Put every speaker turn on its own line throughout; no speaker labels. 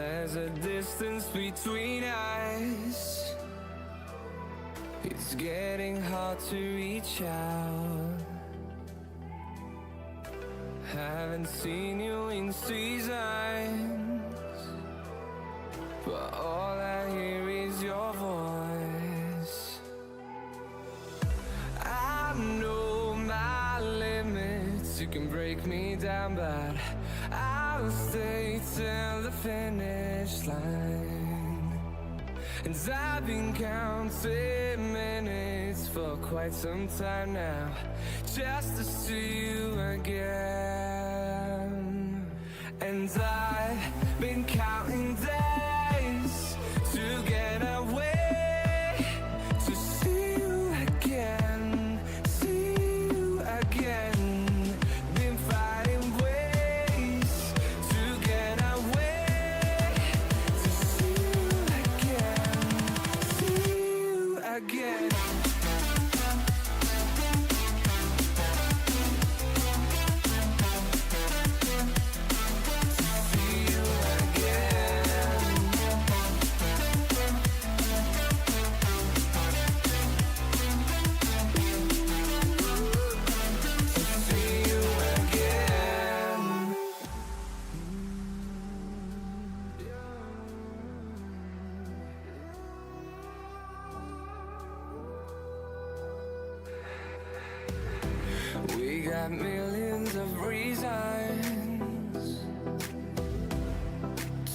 There's a distance between us. It's getting hard to reach out. Haven't seen you in seasons, but all I hear is your voice. I know my limits, you can break me down, but I'll stay till the finish line. And I've been counting minutes for quite some time now, just to see you again. And I've been counting days to get away, to see you again, see you again. Been fighting ways to get away, to see you again, see you again. We got millions of reasons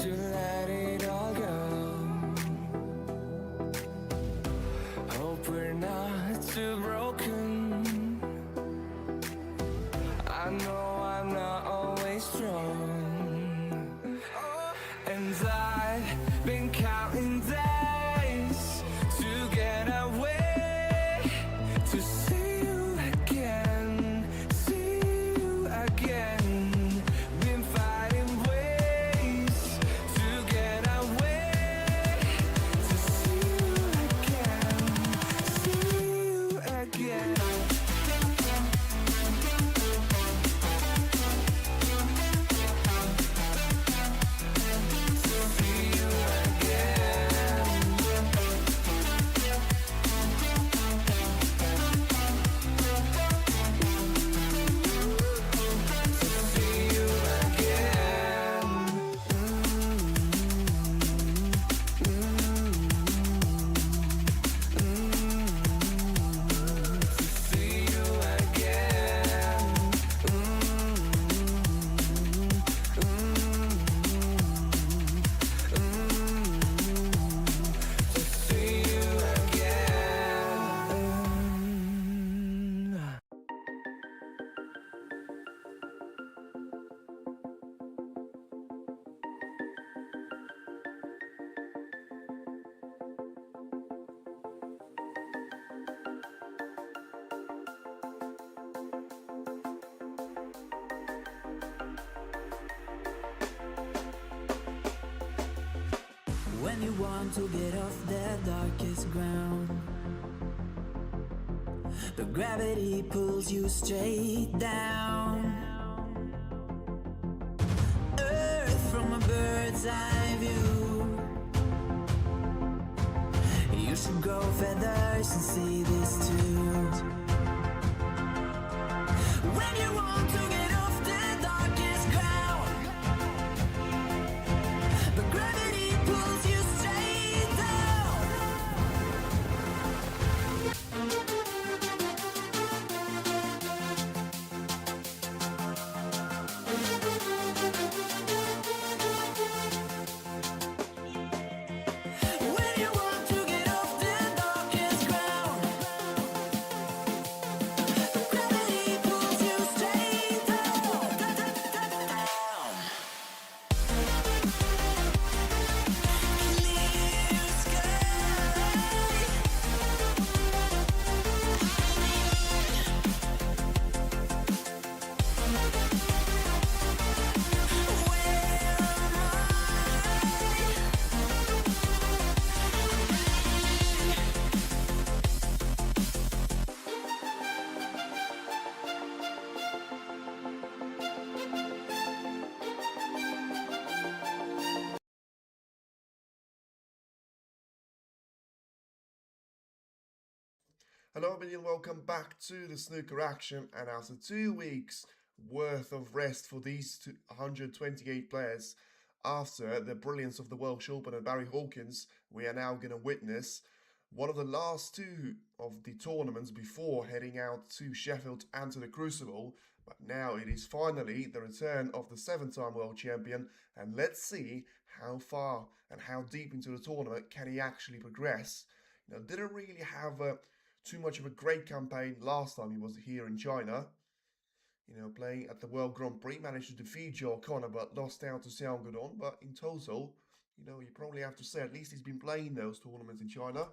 to let it all go. Hope we're not too broken. I know I'm not always strong, and I've been counting days to get away, to see you again, see you again. Been fighting ways to get away, to see you again, see you again.
When you want to get off the darkest ground, but gravity pulls you straight down. Earth from a bird's eye view. You should grow feathers and see this too. When you want to get off the darkest ground, but gravity pulls you straight down. When you want to get off the darkest ground, but gravity pulls you straight down.
Hello everybody and welcome back to the snooker action, and after 2 weeks worth of rest for these 128 players after the brilliance of the Welsh Open and Barry Hawkins, we are now going to witness one of the last two of the tournaments before heading out to Sheffield and to the Crucible. But now it is finally the return of the 7-time world champion, and let's see how far and how deep into the tournament can he actually progress. Didn't really have too much of a great campaign last time he was here in China. Playing at the World Grand Prix, managed to defeat Joe O'Connor, but lost out to Xiao Guodong. But in total, you probably have to say at least he's been playing those tournaments in China.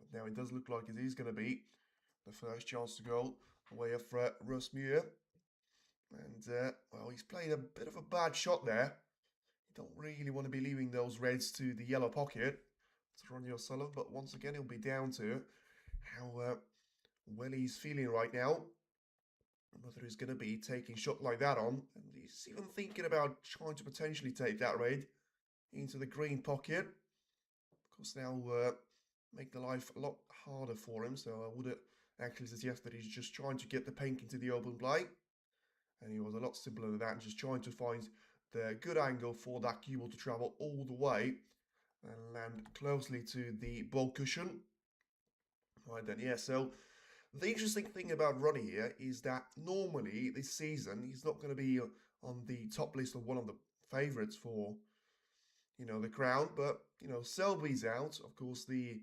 But now it does look like it is going to be the first chance to go away of Muir. And, well, he's played a bit of a bad shot there. You don't really want to be leaving those reds to the yellow pocket. It's Ronnie O'Sullivan, but once again, it'll be down to how well he's feeling right now. Whether he's going to be taking a shot like that on. And he's even thinking about trying to potentially take that red into the green pocket. Of course, now make the life a lot harder for him. So I would actually suggest that he's just trying to get the pink into the open play. And he was a lot simpler than that, just trying to find the good angle for that cue ball to travel all the way and land closely to the ball cushion. Right then, yeah, so the interesting thing about Ronnie here is that normally this season he's not going to be on the top list of one of the favourites for, the crown. But, Selby's out. Of course, the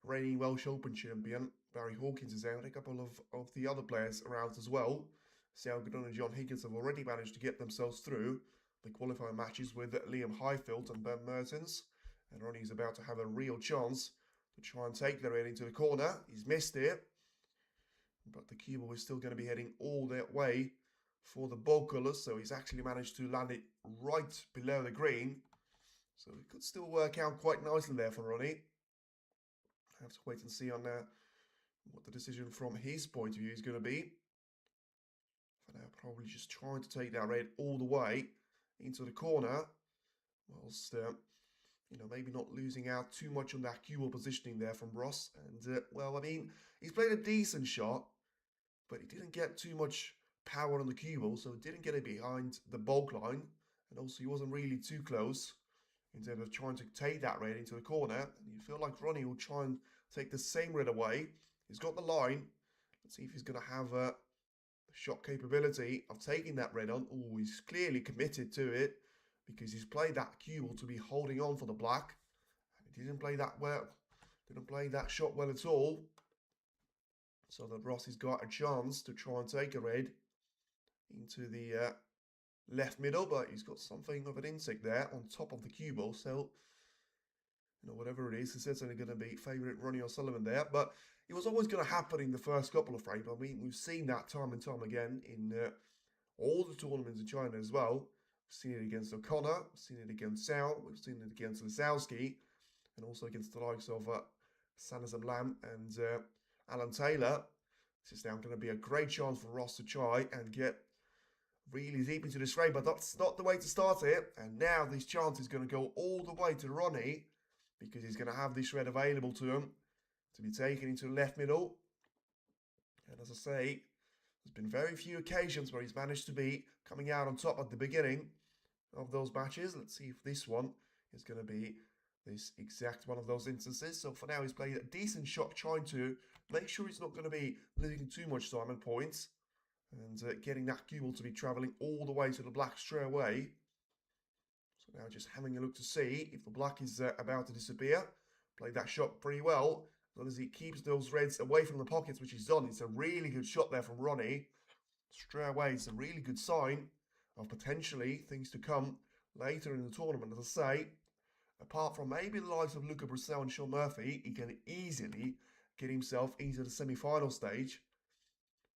reigning Welsh Open champion, Barry Hawkins, is out. A couple of the other players are out as well. Xiao Guodong and John Higgins have already managed to get themselves through the qualifying matches with Liam Highfield and Ben Mertens. And Ronnie's about to have a real chance to try and take the red into the corner. He's missed it. But the cue ball is still going to be heading all that way for the ball colours. So he's actually managed to land it right below the green. So it could still work out quite nicely there for Ronnie. I have to wait and see on what the decision from his point of view is going to be. For now, probably just trying to take that red all the way into the corner. Whilst, maybe not losing out too much on that cue ball positioning there from Ross. And, well, I mean, he's played a decent shot, but he didn't get too much power on the cue ball, so didn't get it behind the bulk line. And also, he wasn't really too close in terms of trying to take that red into the corner. And you feel like Ronnie will try and take the same red away. He's got the line. Let's see if he's going to have the shot capability of taking that red on. Oh, he's clearly committed to it, because he's played that cue ball to be holding on for the black. And he didn't play that well. Didn't play that shot well at all. So that Ross has got a chance to try and take a red into the left middle. But he's got something of an insect there on top of the cue ball. So, whatever it is, it's certainly going to be favourite Ronnie O'Sullivan there. But it was always going to happen in the first couple of frames. I mean, we've seen that time and time again in all the tournaments in China as well. We've seen it against O'Connor, we've seen it against Xiao, we've seen it against Lisowski, and also against the likes of Sanazam Lam and Alan Taylor. This is now going to be a great chance for Ross to try and get really deep into this frame, but that's not the way to start it. And now this chance is going to go all the way to Ronnie, because he's going to have this red available to him to be taken into the left middle. And as I say, there's been very few occasions where he's managed to be coming out on top at the beginning of those matches. Let's see if this one is going to be this exact one of those instances. So for now, he's played a decent shot, trying to make sure he's not going to be losing too much time and points, and getting that cue ball to be travelling all the way to the black straight away. So now just having a look to see if the black is about to disappear. Played that shot pretty well. As long as he keeps those reds away from the pockets, which he's done. It's a really good shot there from Ronnie. Straight away, it's a really good sign of potentially things to come later in the tournament. As I say, apart from maybe the likes of Luca Brissell and Sean Murphy, he can easily get himself into the semi-final stage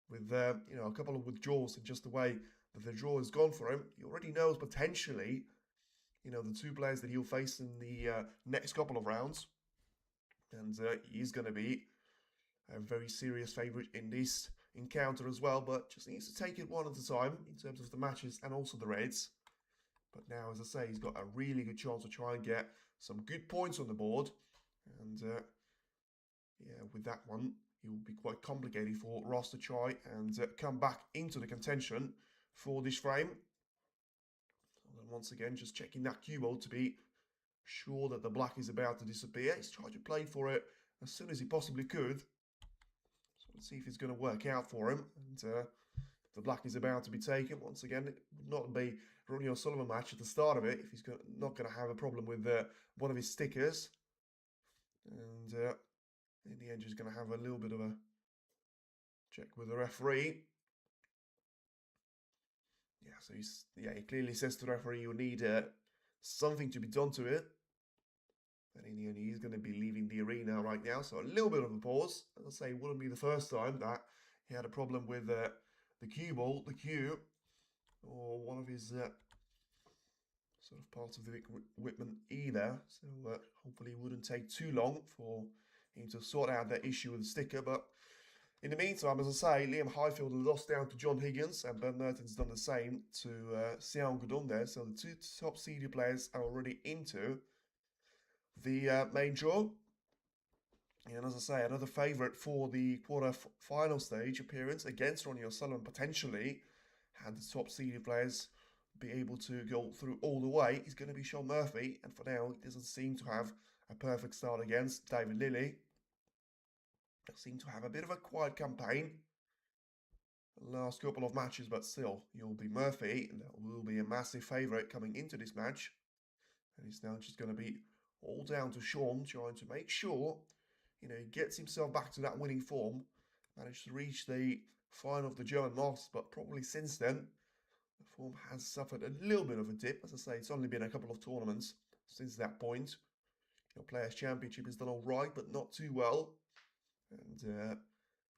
with a couple of withdrawals, and just the way that the draw has gone for him. He already knows potentially, the two players that he'll face in the next couple of rounds. And he's going to be a very serious favourite in this encounter as well, but just needs to take it one at a time in terms of the matches and also the reds. But now, as I say, he's got a really good chance to try and get some good points on the board. And yeah, with that one, it will be quite complicated for Ross to try and come back into the contention for this frame. And then once again, just checking that cue ball to be sure that the black is about to disappear. He's tried to play for it as soon as he possibly could. So let's see if it's going to work out for him. And the black is about to be taken. Once again, it would not be Ronnie O'Sullivan match at the start of it if he's not going to have a problem with one of his stickers. And in the end, just going to have a little bit of a check with the referee. Yeah, so he clearly says to the referee you need something to be done to it. And in the end, he's going to be leaving the arena right now. So a little bit of a pause. As I say, it wouldn't be the first time that he had a problem with the cue ball, the cue, or one of his sort of parts of the equipment either. So hopefully it wouldn't take too long for him to sort out that issue with the sticker. But in the meantime, as I say, Liam Highfield lost down to John Higgins, and Ben Merton's done the same to Xiao Gudong there. So the two top seeded players are already into the main draw. And as I say, another favourite for the quarter-final stage appearance against Ronnie O'Sullivan potentially, had the top seeded players be able to go through all the way, is going to be Sean Murphy. And for now, he doesn't seem to have a perfect start against David Lilly. They seem to have a bit of a quiet campaign the last couple of matches, but still, you'll be Murphy, and that will be a massive favourite coming into this match. And it's now just going to be all down to Sean, trying to make sure, he gets himself back to that winning form. Managed to reach the final of the German Masters, but probably since then, the form has suffered a little bit of a dip. As I say, it's only been a couple of tournaments since that point. Players' Championship has done all right, but not too well. And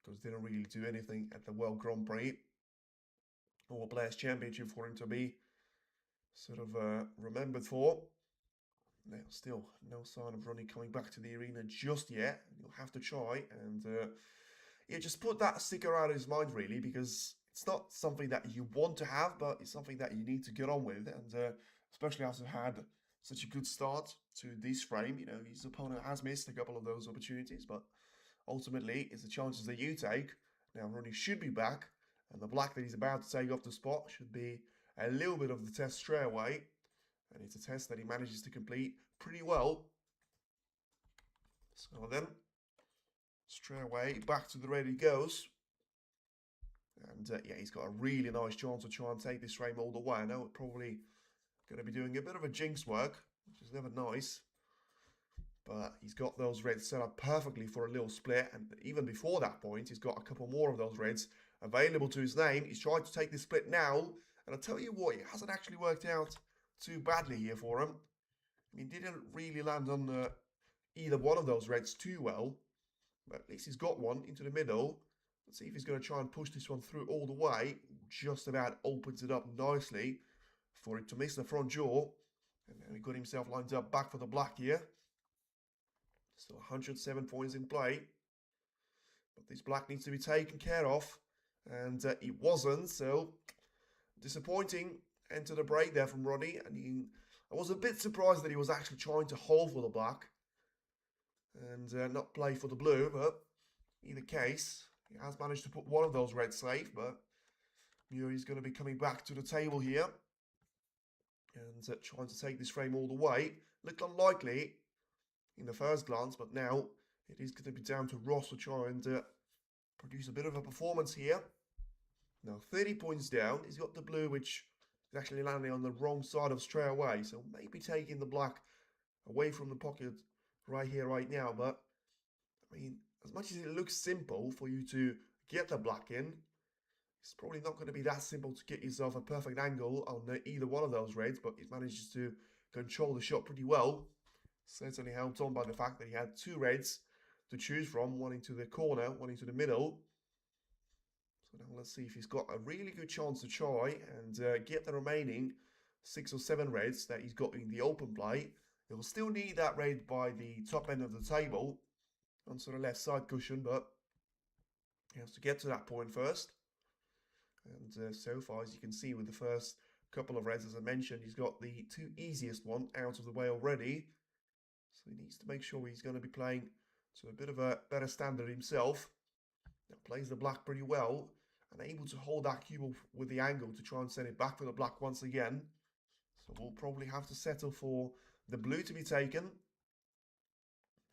because didn't really do anything at the World Grand Prix or Players' Championship for him to be sort of remembered for. Now, still, no sign of Ronnie coming back to the arena just yet. You'll have to try and just put that sticker out of his mind, really, because it's not something that you want to have, but it's something that you need to get on with. And especially after had such a good start to this frame, his opponent has missed a couple of those opportunities, but ultimately, it's the chances that you take. Now, Ronnie should be back, and the black that he's about to take off the spot should be a little bit of the test straight away. And it's a test that he manages to complete pretty well. So then, straight away, back to the red he goes. And he's got a really nice chance to try and take this frame all the way. I know it's probably going to be doing a bit of a jinx work, which is never nice. But he's got those reds set up perfectly for a little split. And even before that point, he's got a couple more of those reds available to his name. He's tried to take this split now. And I'll tell you what, it hasn't actually worked out too badly here for him. He didn't really land on either one of those reds too well. But at least he's got one into the middle. Let's see if he's going to try and push this one through all the way. Just about opens it up nicely for it to miss the front jaw. And then he got himself lined up back for the black here. Still 107 points in play. But this black needs to be taken care of. And it wasn't, so disappointing end to the break there from Ronnie. And I was a bit surprised that he was actually trying to hold for the black and not play for the blue. But either case, he has managed to put one of those reds safe. But Muir is going to be coming back to the table here and trying to take this frame all the way. Looked unlikely in the first glance, but now it is going to be down to Ross to try and produce a bit of a performance here. Now 30 points down. He's got the blue, which is actually landing on the wrong side of straight away, so maybe taking the black away from the pocket right here, right now. But as much as it looks simple for you to get the black in, it's probably not going to be that simple to get yourself a perfect angle on either one of those reds, but he manages to control the shot pretty well. Certainly helped on by the fact that he had two reds to choose from, one into the corner, one into the middle. So now let's see if he's got a really good chance to try and get the remaining 6 or 7 reds that he's got in the open play. He'll still need that red by the top end of the table onto the left side cushion, but he has to get to that point first. And so far, as you can see with the first couple of reds, as I mentioned, he's got the 2 easiest one out of the way already. So he needs to make sure he's going to be playing to a bit of a better standard himself. Now plays the black pretty well and able to hold that cue with the angle to try and send it back for the black once again. So we'll probably have to settle for the blue to be taken.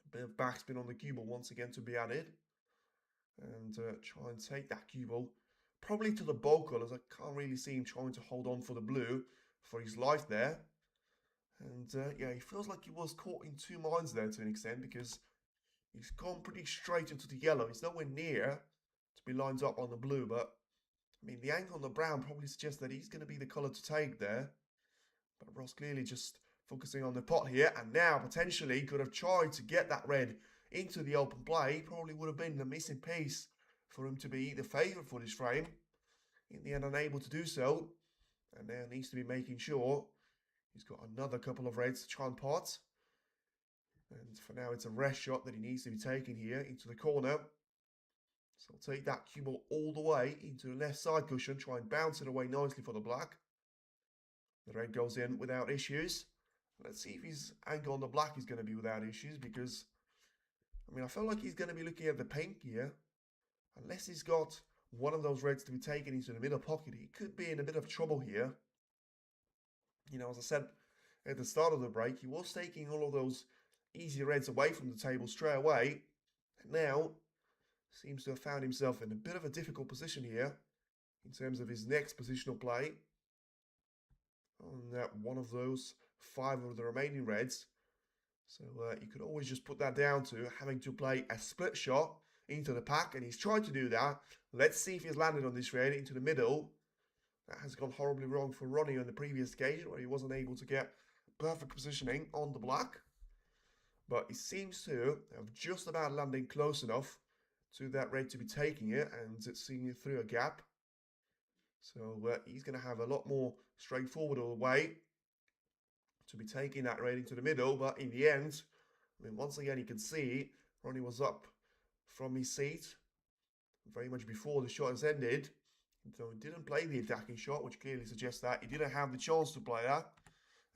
A bit of backspin on the cue ball once again to be added. And try and take that cue ball probably to the bold colours. I can't really see him trying to hold on for the blue for his life there. And yeah, he feels like he was caught in two minds there to an extent, because he's gone pretty straight into the yellow. He's nowhere near to be lined up on the blue, but I mean, the angle on the brown probably suggests that he's going to be the colour to take there. But Ross clearly just focusing on the pot here, and now potentially could have tried to get that red into the open play. Probably would have been the missing piece for him to be the favourite for this frame. In the end, unable to do so, and now needs to be making sure he's got another couple of reds to try and pot. And for now, it's a rest shot that he needs to be taking here into the corner. So I'll take that cue ball all the way into the left side cushion, try and bounce it away nicely for the black. The red goes in without issues. Let's see if his angle on the black is going to be without issues, because, I mean, I feel like he's going to be looking at the pink here. Unless he's got one of those reds to be taken into the middle pocket, he could be in a bit of trouble here. You know, as I said at the start of the break, he was taking all of those easy reds away from the table straight away. And now seems to have found himself in a bit of a difficult position here in terms of his next positional play on one of those 5 of the remaining reds. So you could always just put that down to having to play a split shot into the pack, and he's tried to do that. Let's see if he's landed on this red into the middle. That has gone horribly wrong for Ronnie on the previous occasion, where he wasn't able to get perfect positioning on the black. But he seems to have just about landing close enough to that red to be taking it, and it's seeing it through a gap. So he's going to have a lot more straightforward all the way to be taking that red into the middle. But in the end, I mean, once again, you can see Ronnie was up from his seat very much before the shot has ended. So he didn't play the attacking shot, which clearly suggests that he didn't have the chance to play that.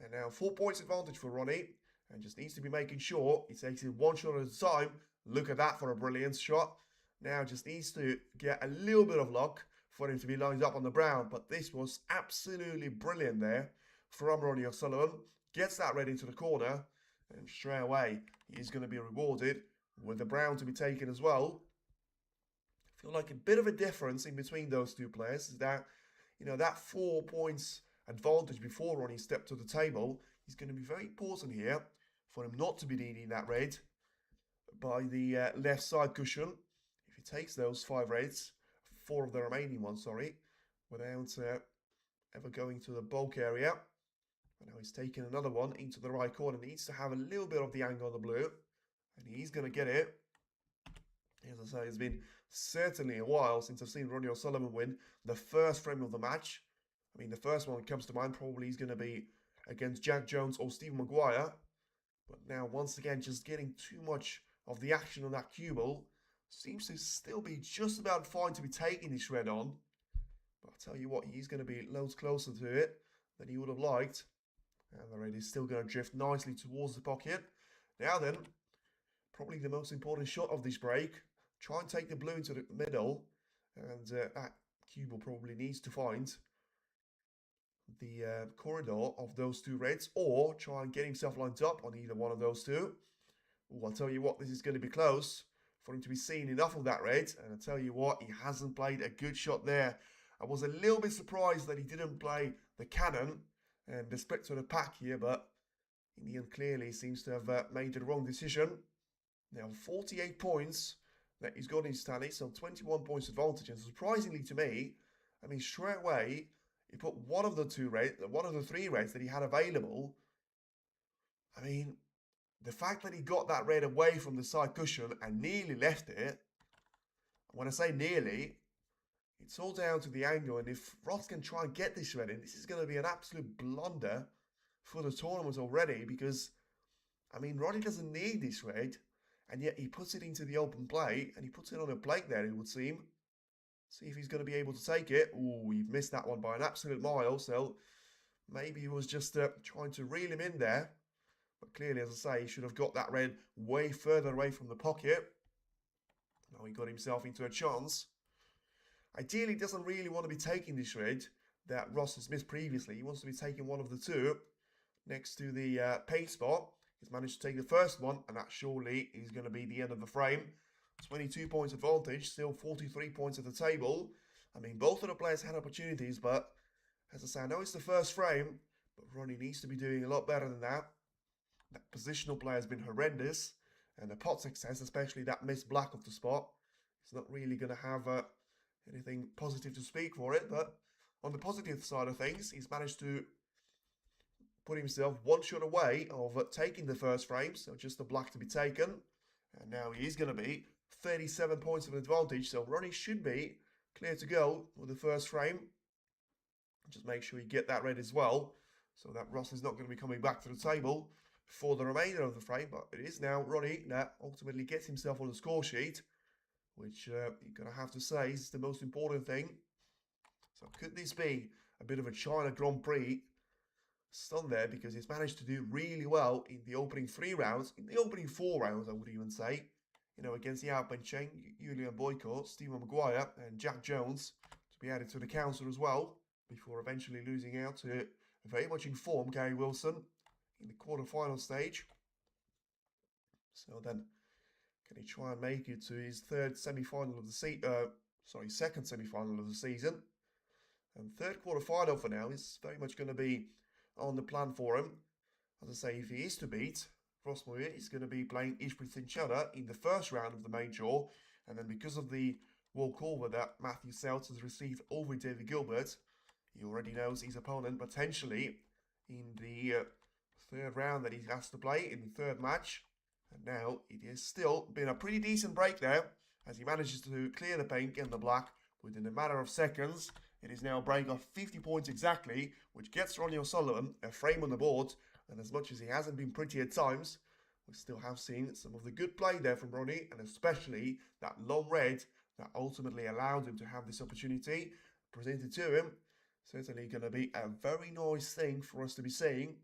And now 4 points advantage for Ronnie, and just needs to be making sure he takes it one shot at a time. Look at that for a brilliant shot. Now just needs to get a little bit of luck for him to be lined up on the brown, but this was absolutely brilliant there from Ronnie O'Sullivan. Gets that red into the corner, and straight away he's going to be rewarded with the brown to be taken as well. I feel like a bit of a difference in between those two players is that, you know, that 4 points advantage before Ronnie stepped to the table is going to be very important here for him not to be needing that red by the left side cushion. If he takes those 5 reds, 4 of the remaining ones, sorry, without ever going to the bulk area. And now he's taking another one into the right corner. Needs to have a little bit of the angle on the blue, and he's going to get it. As I say, it's been certainly a while since I've seen Ronnie O'Sullivan win the first frame of the match. I mean, the first one that comes to mind probably is going to be against Jack Jones or Stephen Maguire. But now, once again, just getting too much of the action on that cue ball. Seems to still be just about fine to be taking this red on. But I'll tell you what, he's going to be loads closer to it than he would have liked. And the red is still going to drift nicely towards the pocket. Now then, probably the most important shot of this break. Try and take the blue into the middle. And that cue ball probably needs to find the corridor of those 2 reds, or try and get himself lined up on either one of those 2. Ooh, I'll tell you what, this is going to be close for him to be seeing enough of that red. And I'll tell you what, he hasn't played a good shot there. I was a little bit surprised that he didn't play the cannon and the split to the pack here, but in the end clearly seems to have made the wrong decision. Now 48 points that he's got in his tally, so 21 points advantage. And surprisingly to me, I mean, straight away he put one of the 3 reds that he had available. I mean, the fact that he got that red away from the side cushion and nearly left it, when I say nearly, it's all down to the angle. And if Ross can try and get this red in, this is going to be an absolute blunder for the tournament already, because, I mean, Ronnie doesn't need this red, and yet he puts it into the open plate, and he puts it on a plate there, it would seem. See if he's going to be able to take it. Ooh, he missed that one by an absolute mile, so maybe he was just trying to reel him in there. But clearly, as I say, he should have got that red way further away from the pocket. Now he got himself into a chance. Ideally, he doesn't really want to be taking this red that Ross has missed previously. He wants to be taking one of the two next to the paint spot. He's managed to take the first one, and that surely is going to be the end of the frame. 22 points advantage, still 43 points at the table. I mean, both of the players had opportunities, but as I say, I know it's the first frame, but Ronnie needs to be doing a lot better than that. That positional play has been horrendous, and the pot success, especially that missed black off the spot, is not really going to have anything positive to speak for it. But on the positive side of things, he's managed to put himself one shot away of taking the first frame, so just the black to be taken. And now he is going to be 37 points of advantage, so Ronnie should be clear to go with the first frame. Just make sure you get that red as well, so that Ross is not going to be coming back to the table for the remainder of the frame. But it is now Ronnie that ultimately gets himself on the score sheet, which you're going to have to say is the most important thing. So could this be a bit of a China Grand Prix stun there, because he's managed to do really well in the opening 3 rounds, in the opening 4 rounds I would even say, you know, against the Alpen Cheng, Julian Boycott, Stephen Maguire and Jack Jones to be added to the counter as well, before eventually losing out to a very much informed Gary Wilson in the quarter-final stage. So then, can he try and make it to his second semi-final of the season? And third quarter-final for now is very much going to be on the plan for him. As I say, if he is to beat Ross Muir, he's going to be playing Ishbrit Sinchada in the first round of the main draw, and then because of the walkover that Matthew Seltz has received over David Gilbert, he already knows his opponent potentially in the third round that he has to play in the third match. And now it has still been a pretty decent break there, as he manages to clear the pink and the black within a matter of seconds. It is now a break of 50 points exactly, which gets Ronnie O'Sullivan a frame on the board. And as much as he hasn't been pretty at times, we still have seen some of the good play there from Ronnie, and especially that long red that ultimately allowed him to have this opportunity presented to him. Certainly going to be a very nice thing for us to be seeing.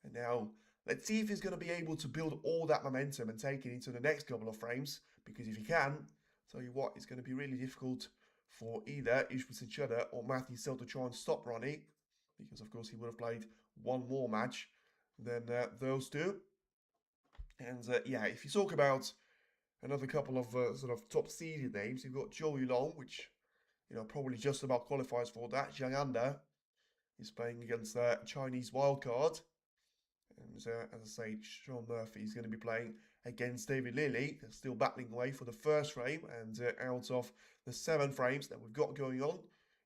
And now, let's see if he's going to be able to build all that momentum and take it into the next couple of frames. Because if he can, tell you what, it's going to be really difficult for either Ishbrit Sinchada or Matthew Seltz to try and stop Ronnie. Because, of course, he would have played one more match than those two. And, yeah, if you talk about another couple of sort of top-seeded names, you've got Joey Long, which, you know, probably just about qualifies for that. Zhang Anda is playing against Chinese wildcard. And as I say, Sean Murphy is going to be playing against David Lilly. They're still battling away for the first frame, and out of the 7 frames that we've got going on,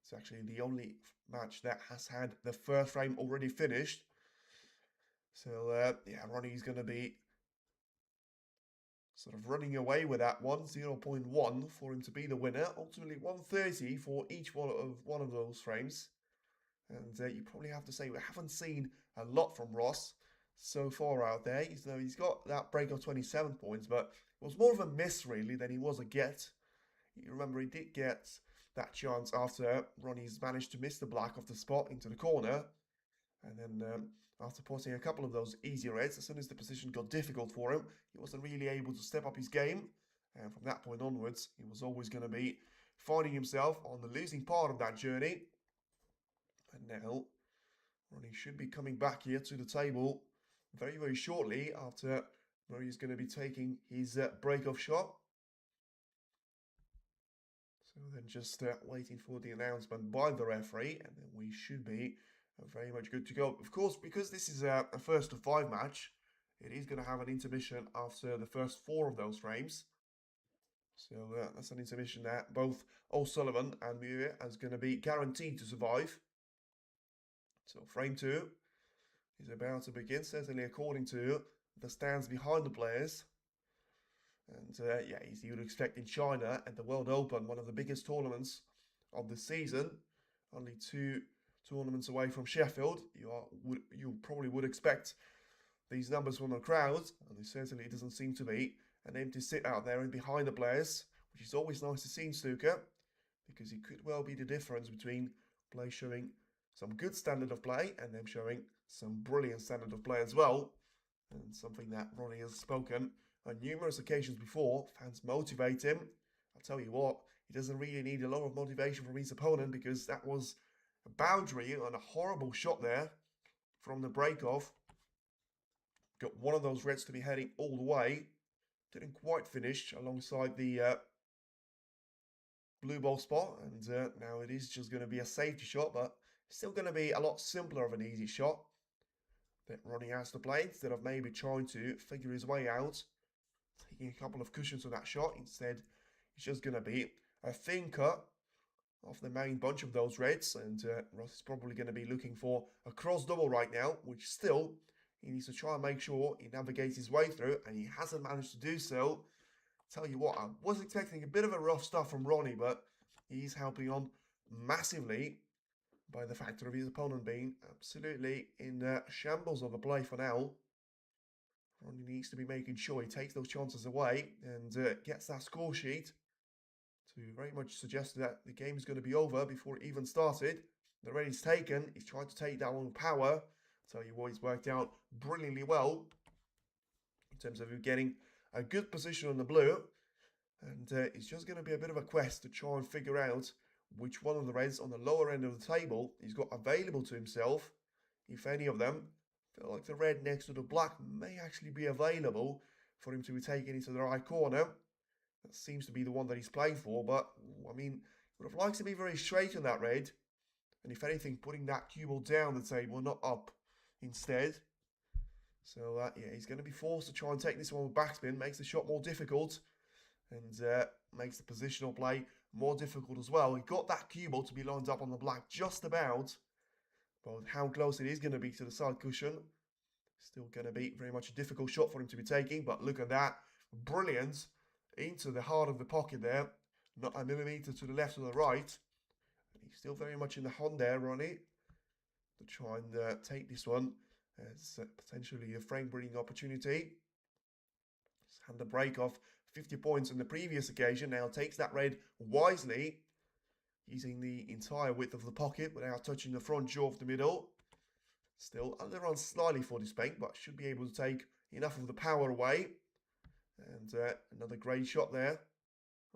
it's actually the only match that has had the first frame already finished. So, yeah, Ronnie's going to be sort of running away with that one, 0.1 for him to be the winner. Ultimately, 130 for each one of those frames. And you probably have to say we haven't seen a lot from Ross so far out there. He's got that break of 27 points, but it was more of a miss really than he was a get. You remember he did get that chance after Ronnie's managed to miss the black off the spot into the corner. And then after potting a couple of those easy reds, as soon as the position got difficult for him, he wasn't really able to step up his game. And from that point onwards, he was always going to be finding himself on the losing part of that journey. And now, Ronnie should be coming back here to the table very, very shortly after Murray's going to be taking his break-off shot. So then just waiting for the announcement by the referee, and then we should be very much good to go. Of course, because this is a first to 5 match, it is going to have an intermission after the first 4 of those frames. So that's an intermission that both O'Sullivan and Muir is going to be guaranteed to survive. So frame 2 is about to begin, certainly according to the stands behind the players. And yeah, as you would expect in China at the World Open, one of the biggest tournaments of the season, only 2 tournaments away from Sheffield, you probably would expect these numbers from the crowd, and it certainly doesn't seem to be an empty sit out there and behind the players, which is always nice to see in snooker, because it could well be the difference between players showing some good standard of play and them showing some brilliant standard of play as well. And something that Ronnie has spoken on numerous occasions before, fans motivate him, tell you what, he doesn't really need a lot of motivation from his opponent, because that was a boundary and a horrible shot there from the break off. Got one of those reds to be heading all the way. Didn't quite finish alongside the blue ball spot, and now it is just going to be a safety shot, but still going to be a lot simpler of an easy shot that Ronnie has to play, instead of maybe trying to figure his way out, taking a couple of cushions on that shot. Instead, it's just going to be a thin cut off the main bunch of those reds, and Ross is probably going to be looking for a cross double right now, which still he needs to try and make sure he navigates his way through, and he hasn't managed to do so. Tell you what, I was expecting a bit of a rough stuff from Ronnie, but he's helping on massively by the factor of his opponent being absolutely in shambles of a play for now. Ronnie needs to be making sure he takes those chances away and gets that score sheet to very much suggest that the game is going to be over before it even started. The red is taken. He's trying to take that one with power. Tell you what, he's worked out brilliantly well in terms of getting a good position on the blue, and it's just going to be a bit of a quest to try and figure out which one of the reds on the lower end of the table he's got available to himself, if any of them. I feel like the red next to the black may actually be available for him to be taken into the right corner. That seems to be the one that he's playing for, but I mean, would have liked to be very straight on that red, and if anything, putting that cue ball down the table, not up instead. So yeah, he's going to be forced to try and take this one with backspin. Makes the shot more difficult, and makes the positional play more difficult as well. He got that cue ball to be lined up on the black just about, but how close it is going to be to the side cushion, still going to be very much a difficult shot for him to be taking. But look at that, brilliant into the heart of the pocket there, not a millimeter to the left or the right. He's still very much in the hunt there, Ronnie, to try and take this one as potentially a frame-breeding opportunity. He's had the break off 50 points on the previous occasion. Now takes that red wisely, using the entire width of the pocket without touching the front jaw of the middle. Still underrun slightly for this bank, but should be able to take enough of the power away. And another great shot there,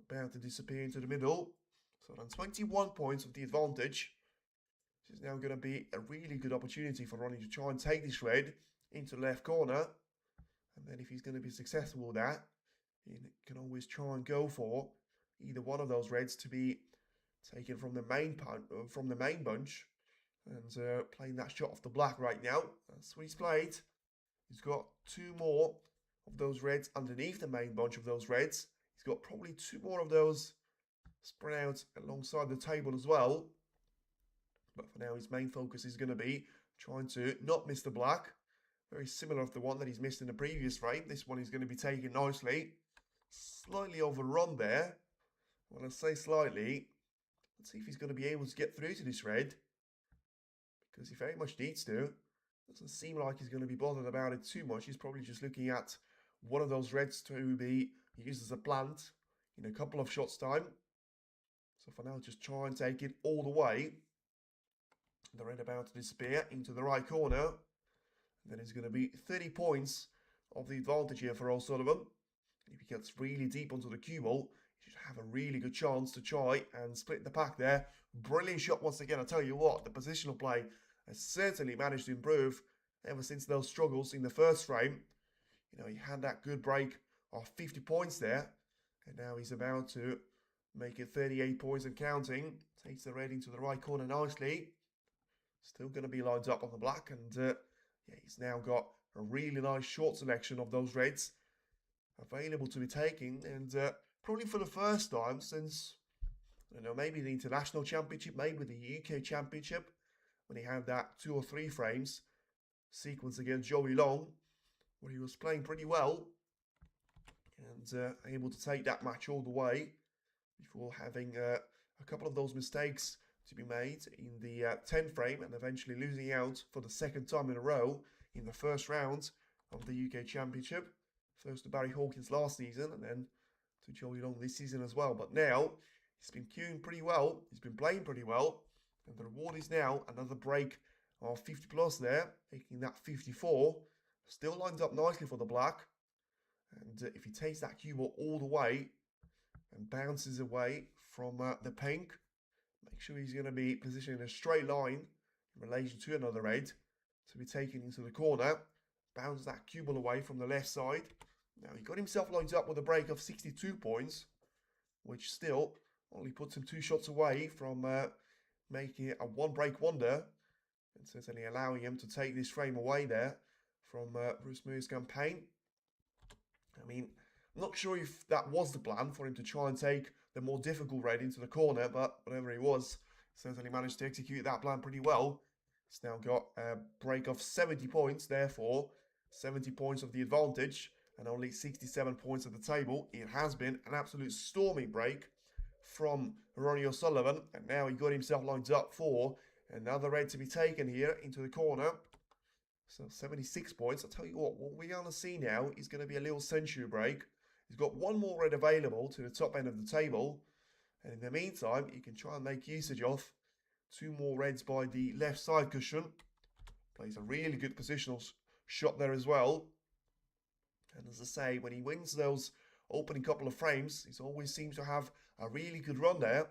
about to disappear into the middle. So on 21 points of the advantage. This is now going to be a really good opportunity for Ronnie to try and take this red into the left corner. And then if he's going to be successful with that, he can always try and go for either one of those reds to be taken from the main bunch, and playing that shot off the black right now. That's what he's played. He's got two more of those reds underneath the main bunch of those reds. He's got probably two more of those spread out alongside the table as well. But for now, his main focus is going to be trying to not miss the black. Very similar to the one that he's missed in the previous frame. This one is going to be taken nicely. Slightly overrun there. When I say slightly, let's see if he's going to be able to get through to this red, because he very much needs to. Doesn't seem like he's going to be bothered about it too much. He's probably just looking at one of those reds to be used as a plant in a couple of shots time. So for now, just try and take it all the way. The red about to disappear into the right corner. And then it's going to be 30 points of the advantage here for O'Sullivan. If he gets really deep onto the cue ball, he should have a really good chance to try and split the pack there. Brilliant shot once again. I tell you what, the positional play has certainly managed to improve ever since those struggles in the first frame. You know, he had that good break of 50 points there, and now he's about to make it 38 points and counting. Takes the red into the right corner nicely. Still going to be lined up on the black, and yeah, he's now got a really nice short selection of those reds available to be taking, and probably for the first time since, I don't know, maybe the International Championship, maybe the UK Championship, when he had that 2 or 3 frames sequence against Joey Long, where he was playing pretty well, and able to take that match all the way before having a couple of those mistakes to be made in the 10 frame, and eventually losing out for the second time in a row in the first round of the UK Championship. First to Barry Hawkins last season, and then to Joey Long this season as well. But now he's been queuing pretty well, he's been playing pretty well, and the reward is now another break of 50 plus there, making that 54. Still lines up nicely for the black, and if he takes that cue ball all the way and bounces away from the pink. Make sure he's going to be positioned in a straight line in relation to another red to be taken into the corner. Bounce that cue ball away from the left side. Now he got himself lined up with a break of 62 points, which still only puts him 2 shots away from making it a one-break wonder, and certainly allowing him to take this frame away there from Bruce Muir's campaign. I mean, I'm not sure if that was the plan for him to try and take the more difficult red into the corner, but whatever it was, certainly managed to execute that plan pretty well. It's now got a break of 70 points, therefore 70 points of the advantage and only 67 points at the table. It has been an absolute storming break from Ronnie O'Sullivan, and now he got himself lined up for another red to be taken here into the corner. So 76 points. I'll tell you what we're going to see now is going to be a little century break. He's got one more red available to the top end of the table, and in the meantime he can try and make usage of 2 more reds by the left side cushion. Plays a really good positional shot there as well. And as I say, when he wins those opening couple of frames, he always seems to have a really good run there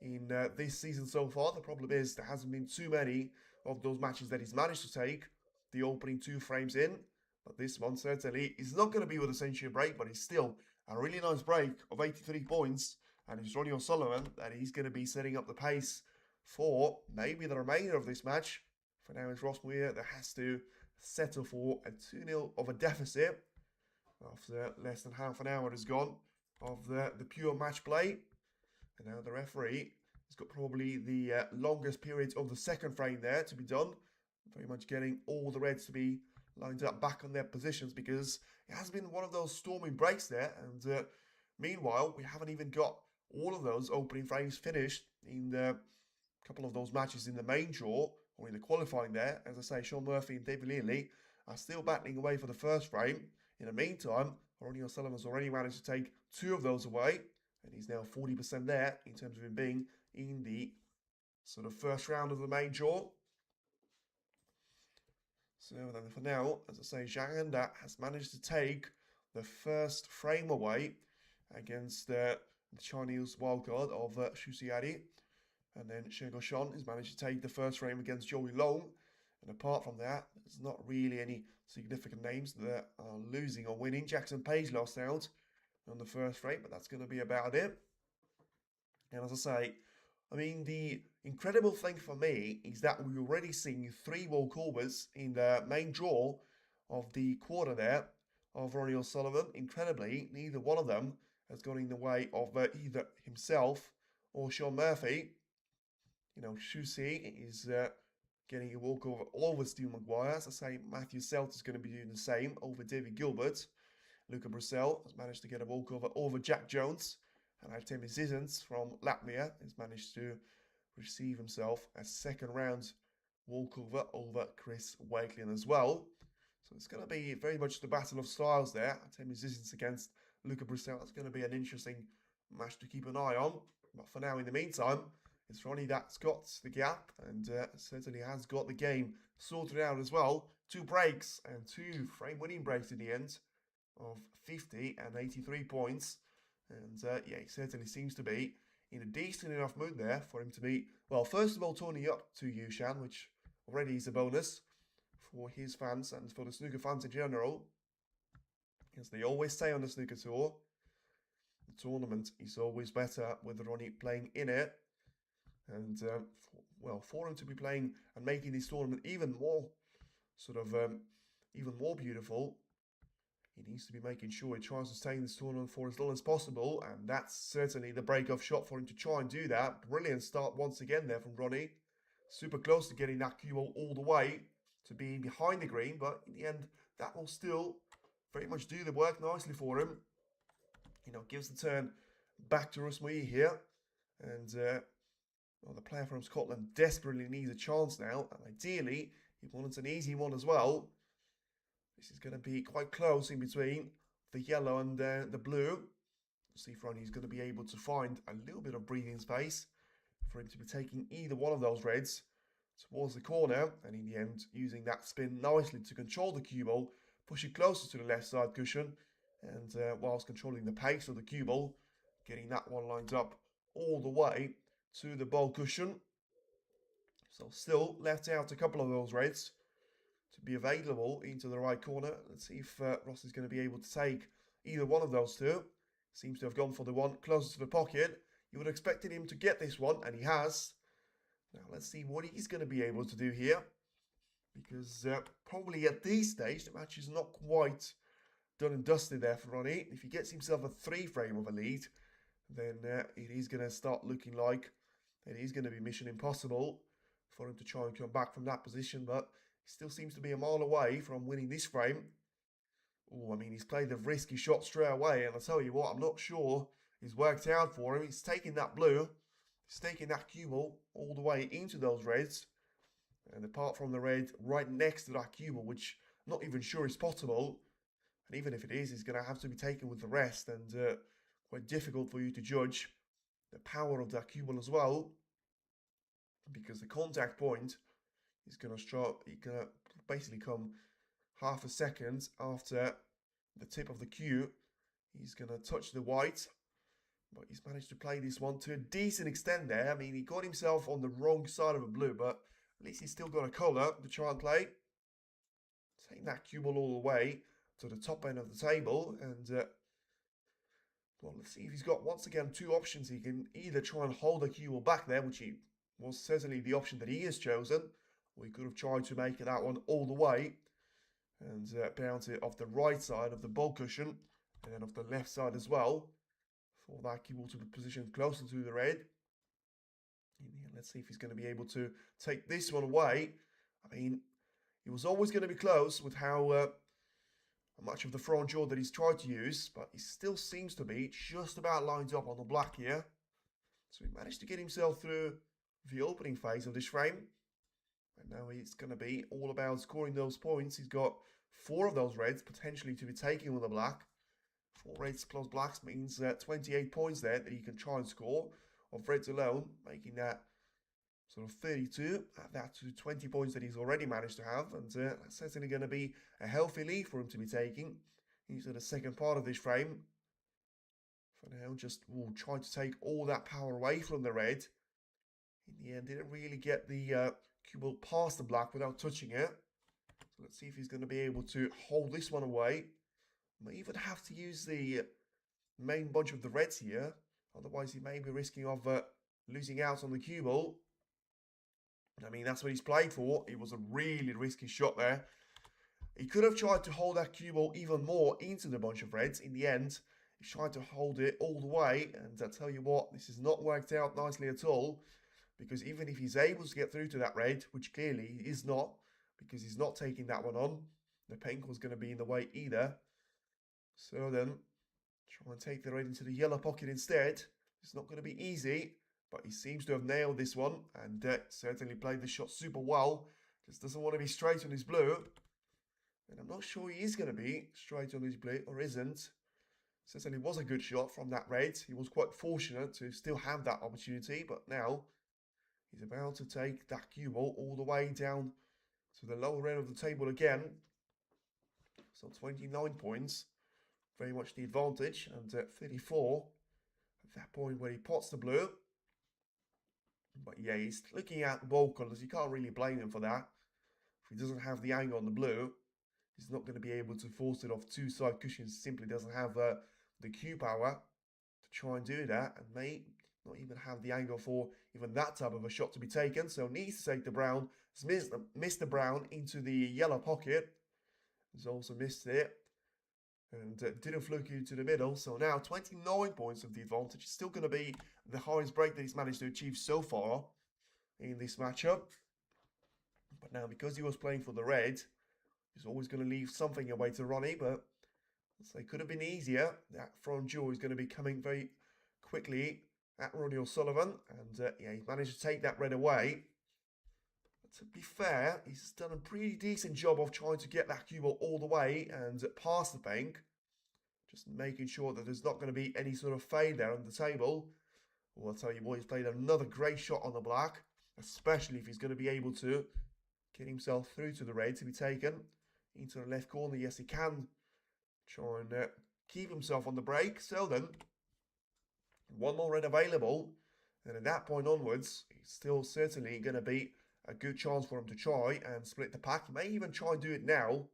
in this season so far. The problem is there hasn't been too many of those matches that he's managed to take the opening 2 frames in. But this one certainly is not going to be with a century break, but it's still a really nice break of 83 points. And it's Ronnie O'Sullivan that he's going to be setting up the pace for maybe the remainder of this match. For now, it's Ross Muir that has to settle for a 2-0 of a deficit after less than half an hour has gone of the pure match play. And now the referee has got probably the longest period of the second frame there to be done. Very much getting all the reds to be lined up back on their positions, because it has been one of those storming breaks there. And meanwhile, we haven't even got all of those opening frames finished in the couple of those matches in the main draw or in the qualifying there. As I say, Sean Murphy and David Learley are still battling away for the first frame. In the meantime, Ronnie O'Sullivan's already managed to take 2 of those away, and he's now 40% there in terms of him being in the sort of first round of the main draw. So then for now, as I say, Zhang has managed to take the first frame away against the Chinese wildcard of Xu Xiadi. And then Shen Goshan has managed to take the first frame against Joey Long. And apart from that, there's not really any significant names that are losing or winning. Jackson Page lost out on the first frame, but that's going to be about it. And as I say, I mean, the incredible thing for me is that we're already seeing 3 walkovers in the main draw of the quarter there of Ronnie O'Sullivan. Incredibly, neither one of them has gone in the way of either himself or Sean Murphy. You know, Shusi is getting a walkover over Steve Maguire. As I say, Matthew Selt is going to be doing the same over David Gilbert. Luca Brissell has managed to get a walkover over Jack Jones. And Artemi Zizens from Latvia has managed to receive himself a second round walkover over Chris Wakelin as well. So it's going to be very much the battle of styles there. Artemi Zizens against Luca Brissell. That's going to be an interesting match to keep an eye on. But for now, in the meantime, it's Ronnie that's got the gap and certainly has got the game sorted out as well. 2 breaks and 2 frame winning breaks in the end of 50 and 83 points. And yeah, he certainly seems to be in a decent enough mood there for him to be, well, first of all, turning up to Yushan, which already is a bonus for his fans and for the snooker fans in general. As they always say on the snooker tour, the tournament is always better with Ronnie playing in it. And, well, for him to be playing and making this tournament even more, sort of, even more beautiful, he needs to be making sure he tries to stay in this tournament for as long as possible, and that's certainly the break-off shot for him to try and do that. Brilliant start once again there from Ronnie. Super close to getting that cue ball all the way to being behind the green, but in the end, that will still very much do the work nicely for him. You know, gives the turn back to Russ Muir here, and well, the player from Scotland desperately needs a chance now, and ideally, he wants an easy one as well. This is going to be quite close in between the yellow and the blue. See if Ronnie's going to be able to find a little bit of breathing space for him to be taking either one of those reds towards the corner, and in the end using that spin nicely to control the cue ball, push it closer to the left side cushion, and whilst controlling the pace of the cue ball, getting that one lined up all the way to the bowl cushion. So still left out a couple of those reds to be available into the right corner. Let's see if Ross is going to be able to take either one of those two. Seems to have gone for the one closest to the pocket. You would have expected him to get this one, and he has. Now let's see what he's going to be able to do here. Because probably at this stage, the match is not quite done and dusted there for Ronnie. If he gets himself a 3 frame of a lead, then it is going to start looking like it is going to be mission impossible for him to try and come back from that position. But he still seems to be a mile away from winning this frame. Oh, I mean, he's played the risky shot straight away. And I'll tell you what, I'm not sure it's worked out for him. He's taking that blue. He's taking that cue ball all the way into those reds. And apart from the red right next to that cue ball, which I'm not even sure is possible. And even if it is, it's going to have to be taken with the rest. And quite difficult for you to judge the power of that cue ball as well. Because the contact point is going to basically come half a second after the tip of the cue. He's going to touch the white. But he's managed to play this one to a decent extent there. I mean, he got himself on the wrong side of a blue, but at least he's still got a colour to try and play. Take that cue ball all the way to the top end of the table. And, well, let's see if he's got, once again, 2 options. He can either try and hold the cue ball back there, which he was certainly the option that he has chosen. Or he could have tried to make that one all the way. And bounce it off the right side of the bowl cushion. And then off the left side as well. For that cue ball to be positioned closer to the red. Let's see if he's going to be able to take this one away. I mean, he was always going to be close with how much of the front jaw that he's tried to use, but he still seems to be just about lined up on the black here. So he managed to get himself through the opening phase of this frame. And now it's going to be all about scoring those points. He's got 4 of those reds potentially to be taken with the black. 4 reds plus blacks means 28 points there that he can try and score of reds alone, making that sort of 32, add that to 20 points that he's already managed to have, and that's certainly going to be a healthy lead for him to be taking into the second part of this frame. For now, just will try to take all that power away from the red. In the end, didn't really get the cue ball past the black without touching it. So let's see if he's going to be able to hold this one away. May even have to use the main bunch of the reds here. Otherwise, he may be risking of losing out on the cue ball. I mean, that's what he's played for. It was a really risky shot there. He could have tried to hold that cue ball even more into the bunch of reds. In the end, he tried to hold it all the way. And I tell you what, this has not worked out nicely at all. Because even if he's able to get through to that red, which clearly he is not, because he's not taking that one on, the pink was going to be in the way either. So then, try and take the red into the yellow pocket instead. It's not going to be easy, but he seems to have nailed this one and certainly played the shot super well. Just doesn't want to be straight on his blue. And I'm not sure he is going to be straight on his blue or isn't. Certainly was a good shot from that red. He was quite fortunate to still have that opportunity, but now he's about to take that cue ball all the way down to the lower end of the table again. So 29 points. Very much the advantage, and 34 at that point where he pots the blue. But yeah, he's looking at the ball colours. You can't really blame him for that. If he doesn't have the angle on the blue, he's not going to be able to force it off 2 side cushions. He simply doesn't have the cue power to try and do that, and may not even have the angle for even that type of a shot to be taken. So needs to take the brown. He's missed the brown into the yellow pocket. He's also missed it. And didn't fluke you to the middle. So now 29 points of the advantage. It's still going to be the highest break that he's managed to achieve so far in this matchup. But now because he was playing for the red, he's always going to leave something away to Ronnie. But it could have been easier. That front jaw is going to be coming very quickly at Ronnie O'Sullivan. And yeah, he managed to take that red away. To be fair, he's done a pretty decent job of trying to get that cue ball all the way and past the pink. Just making sure that there's not going to be any sort of fade there on the table. Well, I'll tell you what, he's played another great shot on the black. Especially if he's going to be able to get himself through to the red to be taken into the left corner. Yes, he can try and keep himself on the break. So then, One more red available, and at that point onwards, it's still certainly going to be a good chance for him to try and split the pack. He may even try and do it now,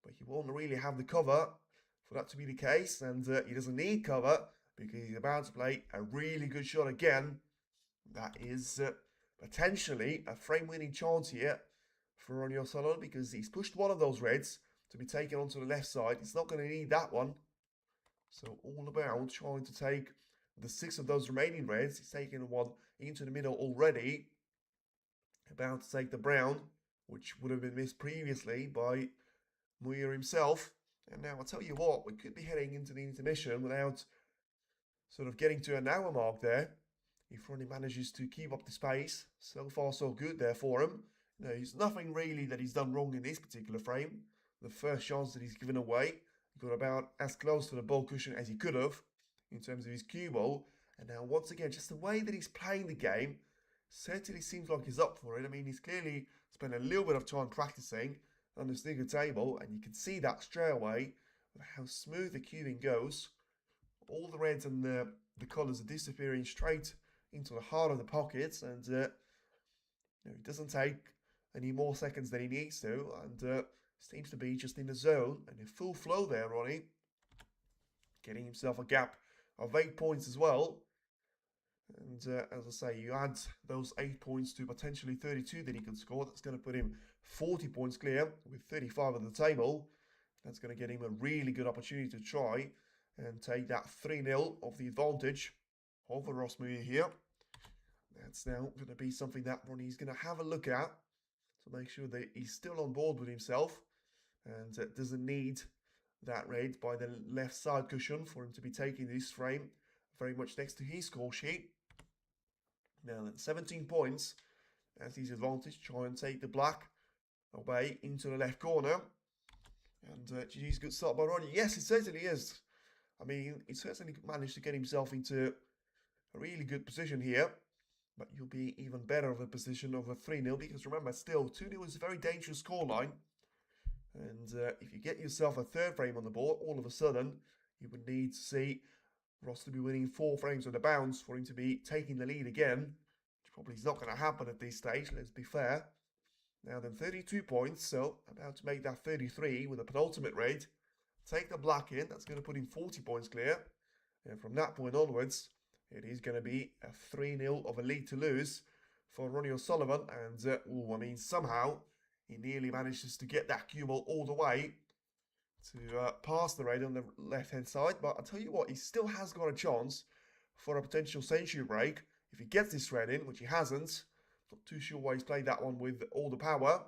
but he won't really have the cover for that to be the case, and he doesn't need cover because he's about to play a really good shot again. That is potentially a frame-winning chance here for Ronnie O'Sullivan, because he's pushed one of those reds to be taken onto the left side. He's not going to need that one. So all about trying to take the 6 of those remaining reds. He's taken one into the middle already. About to take the brown, which would have been missed previously by Muir himself. And now I'll tell you what, we could be heading into the intermission without sort of getting to an hour mark there. If Ronnie manages to keep up the pace. So far so good there for him. You know, there's nothing really that he's done wrong in this particular frame. The first chance that he's given away, he got about as close to the ball cushion as he could have in terms of his cue ball. And now once again, just the way that he's playing the game certainly seems like he's up for it. I mean, he's clearly spent a little bit of time practicing on the snooker table, and you can see that straight away with how smooth the cueing goes. All the reds and the colours are disappearing straight into the heart of the pockets, and you know, he doesn't take any more seconds than he needs to, and seems to be just in the zone and in full flow there, Ronnie. Getting himself a gap of 8 points as well. And as I say, you add those 8 points to potentially 32 that he can score. That's going to put him 40 points clear with 35 on the table. That's going to get him a really good opportunity to try and take that 3-0 of the advantage over Ross Muir here. That's now going to be something that Ronnie's going to have a look at to make sure that he's still on board with himself and doesn't need that red by the left side cushion for him to be taking this frame very much next to his score sheet. Now then, 17 points as his advantage. Try and take the black away into the left corner. And GG's good start by Ronnie. Yes, it certainly is. I mean, he certainly managed to get himself into a really good position here. But you'll be even better of a position of a 3-0, because remember, still 2-0 is a very dangerous scoreline. And if you get yourself a third frame on the board, all of a sudden, you would need to see Ross to be winning 4 frames on the bounce for him to be taking the lead again, which probably is not going to happen at this stage, let's be fair. Now then, 32 points, so about to make that 33 with a penultimate red. Take the black in, that's going to put him 40 points clear. And from that point onwards, it is going to be a 3-0 of a lead to lose for Ronnie O'Sullivan. And, I mean, somehow he nearly manages to get that cue ball all the way to pass the red on the left-hand side. But I'll tell you what, he still has got a chance for a potential century break if he gets this red in, which he hasn't. Not too sure why he's played that one with all the power.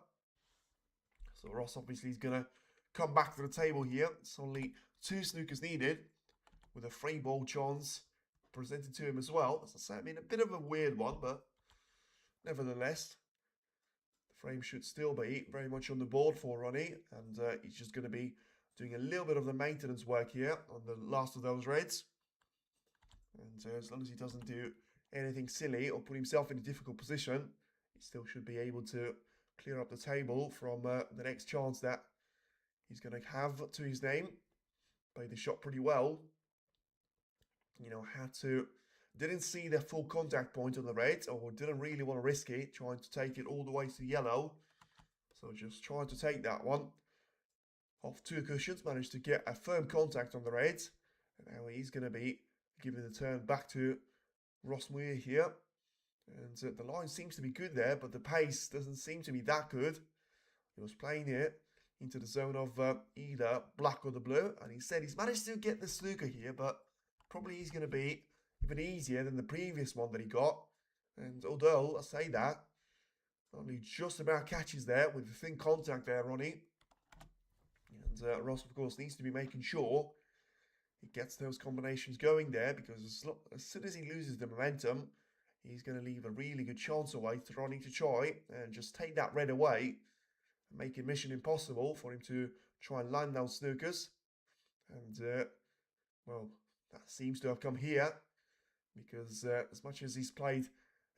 So Ross obviously is going to come back to the table here. It's only 2 snookers needed with a free ball chance presented to him as well. As I say, I mean, a bit of a weird one, but nevertheless, the frame should still be very much on the board for Ronnie, and he's just going to be doing a little bit of the maintenance work here on the last of those reds. And as long as he doesn't do anything silly or put himself in a difficult position, he still should be able to clear up the table from the next chance that he's going to have to his name. Played the shot pretty well. You know, didn't see the full contact point on the red, or didn't really want to risk it, trying to take it all the way to yellow. So just trying to take that one off 2 cushions, managed to get a firm contact on the red. And now he's going to be giving the turn back to Ross Muir here. And the line seems to be good there, but the pace doesn't seem to be that good. He was playing it into the zone of either black or the blue, and he said he's managed to get the snooker here, but probably he's going to be even easier than the previous one that he got. And although I say that, only just about catches there with the thin contact there, Ronnie. And Ross, of course, needs to be making sure he gets those combinations going there, because as soon as he loses the momentum, he's going to leave a really good chance away to Ronnie to try and just take that red away and make it mission impossible for him to try and land those snookers. And, well, that seems to have come here, because as much as he's played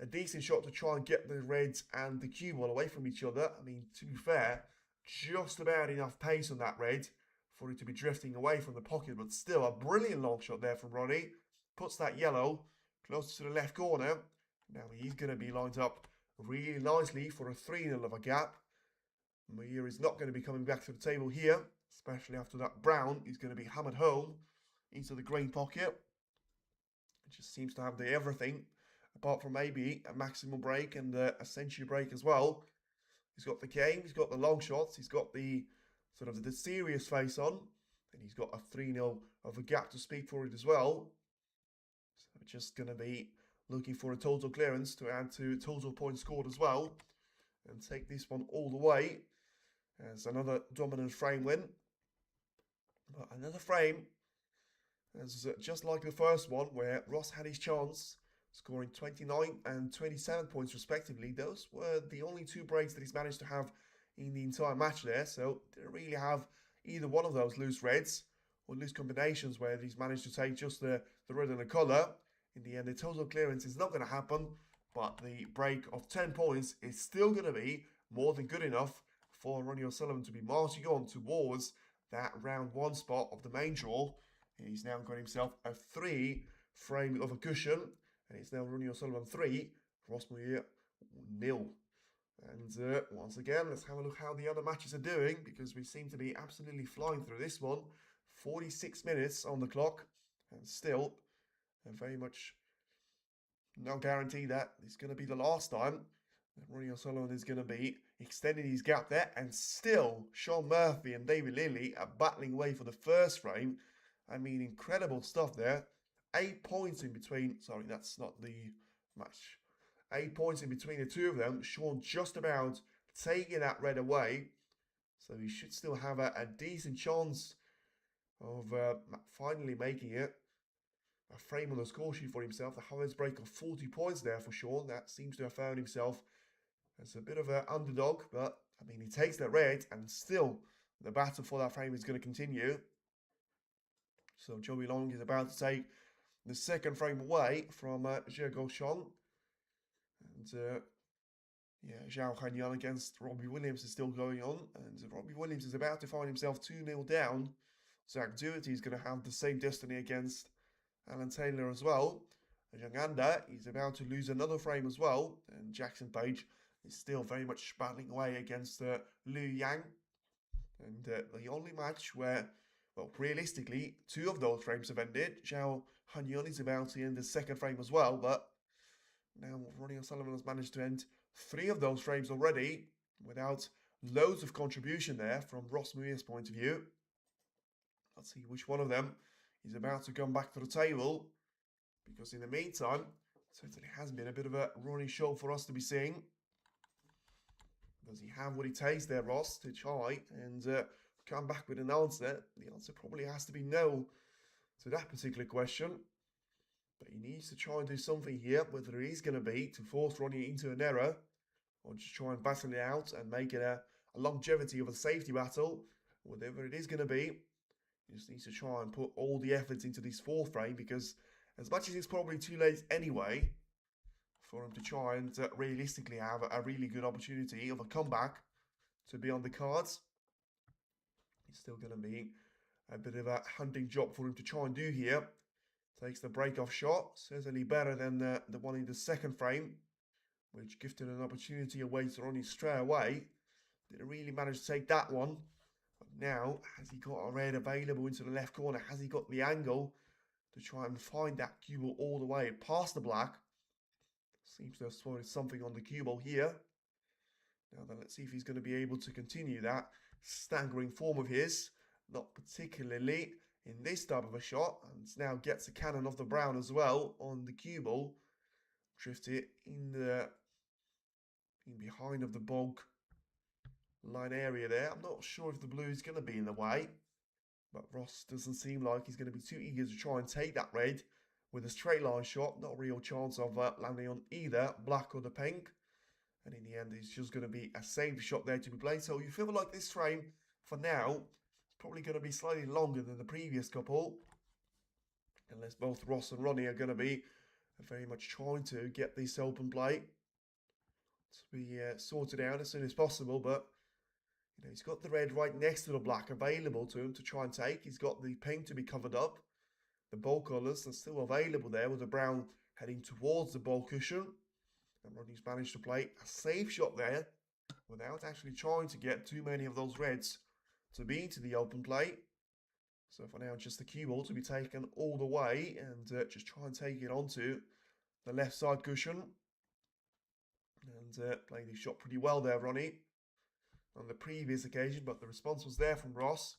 a decent shot to try and get the reds and the cue ball away from each other, I mean, to be fair, just about enough pace on that red for it to be drifting away from the pocket, but still a brilliant long shot there from Ronnie. puts that yellow closer to the left corner. Now he's going to be lined up really nicely for a 3-0 of a gap. Muir is not going to be coming back to the table here, especially after that brown. He's going to be hammered home into the green pocket. It just seems to have the everything, apart from maybe a maximum break and a century break as well. He's got the game, he's got the long shots, he's got the sort of the serious face on, and he's got a 3-0 of a gap to speak for it as well. So just going to be looking for a total clearance to add to total points scored as well, and take this one all the way as another dominant frame win. But another frame, as just like the first one, where Ross had his chance, scoring 29 and 27 points respectively. Those were the only 2 breaks that he's managed to have in the entire match there, so didn't really have either one of those loose reds or loose combinations where he's managed to take just the red and the colour. In the end, the total clearance is not going to happen, but the break of 10 points is still going to be more than good enough for Ronnie O'Sullivan to be marching on towards that round 1 spot of the main draw. He's now got himself a 3 frame of a cushion, and it's now Ronnie O'Sullivan 3, Ross Muir 0. And once again, let's have a look how the other matches are doing, because we seem to be absolutely flying through this one. 46 minutes on the clock, and still very much no guarantee that it's going to be the last time that Ronnie O'Sullivan is going to be extending his gap there. And still, Sean Murphy and David Lilly are battling away for the first frame. I mean, incredible stuff there. 8 points in between. Sorry, that's not the match. 8 points in between the two of them. Sean just about taking that red away. So he should still have a decent chance of finally making it. A frame on the score sheet for himself. The highest break of 40 points there for Sean. That seems to have found himself as a bit of an underdog. But, I mean, he takes that red, and still the battle for that frame is going to continue. So Joey Long is about to take the second frame away from Zhao. And yeah, Zhao Hanyan against Robbie Williams is still going on. And Robbie Williams is about to find himself 2-0 down. Zach Doherty is going to have the same destiny against Alan Taylor as well. And Young Anda is about to lose another frame as well. And Jackson Page is still very much battling away against Liu Yang. And the only match where, well, realistically, 2 of those frames have ended. Zhao Hanyan is about to end the second frame as well. But now Ronnie O'Sullivan has managed to end 3 of those frames already without loads of contribution there from Ross Muir's point of view. Let's see which one of them is about to come back to the table, because in the meantime, it certainly has been a bit of a Ronnie show for us to be seeing. Does he have what it takes there, Ross, to try and come back with an answer? The answer probably has to be no to that particular question. But he needs to try and do something here, whether it is going to be to force Ronnie into an error, or just try and battle it out and make it a longevity of a safety battle. Whatever it is going to be, he just needs to try and put all the efforts into this 4th frame, because as much as it's probably too late anyway for him to try and realistically have a really good opportunity of a comeback to be on the cards, it's still going to be a bit of a hunting job for him to try and do here. Takes the break-off shot, certainly better than the one in the second frame, which gifted an opportunity away to Ronnie straight away. Didn't really manage to take that one. But now, has he got a red available into the left corner? Has he got the angle to try and find that cue ball all the way past the black? Seems to have spotted something on the cue ball here. Now then, let's see if he's going to be able to continue that staggering form of his. Not particularly in this type of a shot, and now gets a cannon of the brown as well on the cue ball. Drifted in behind of the bog line area there. I'm not sure if the blue is going to be in the way, but Ross doesn't seem like he's going to be too eager to try and take that red with a straight line shot. Not a real chance of landing on either black or the pink. And in the end, it's just going to be a safe shot there to be played. So you feel like this frame, for now, probably going to be slightly longer than the previous couple, unless both Ross and Ronnie are going to be very much trying to get this open play to be sorted out as soon as possible. But you know, he's got the red right next to the black available to him to try and take. He's got the pink to be covered up, the ball colours are still available there, with the brown heading towards the ball cushion. And Ronnie's managed to play a safe shot there without actually trying to get too many of those reds to be into the open play. So for now, just the cue ball to be taken all the way, and just try and take it onto the left side cushion. And played his shot pretty well there, Ronnie, on the previous occasion, but the response was there from Ross.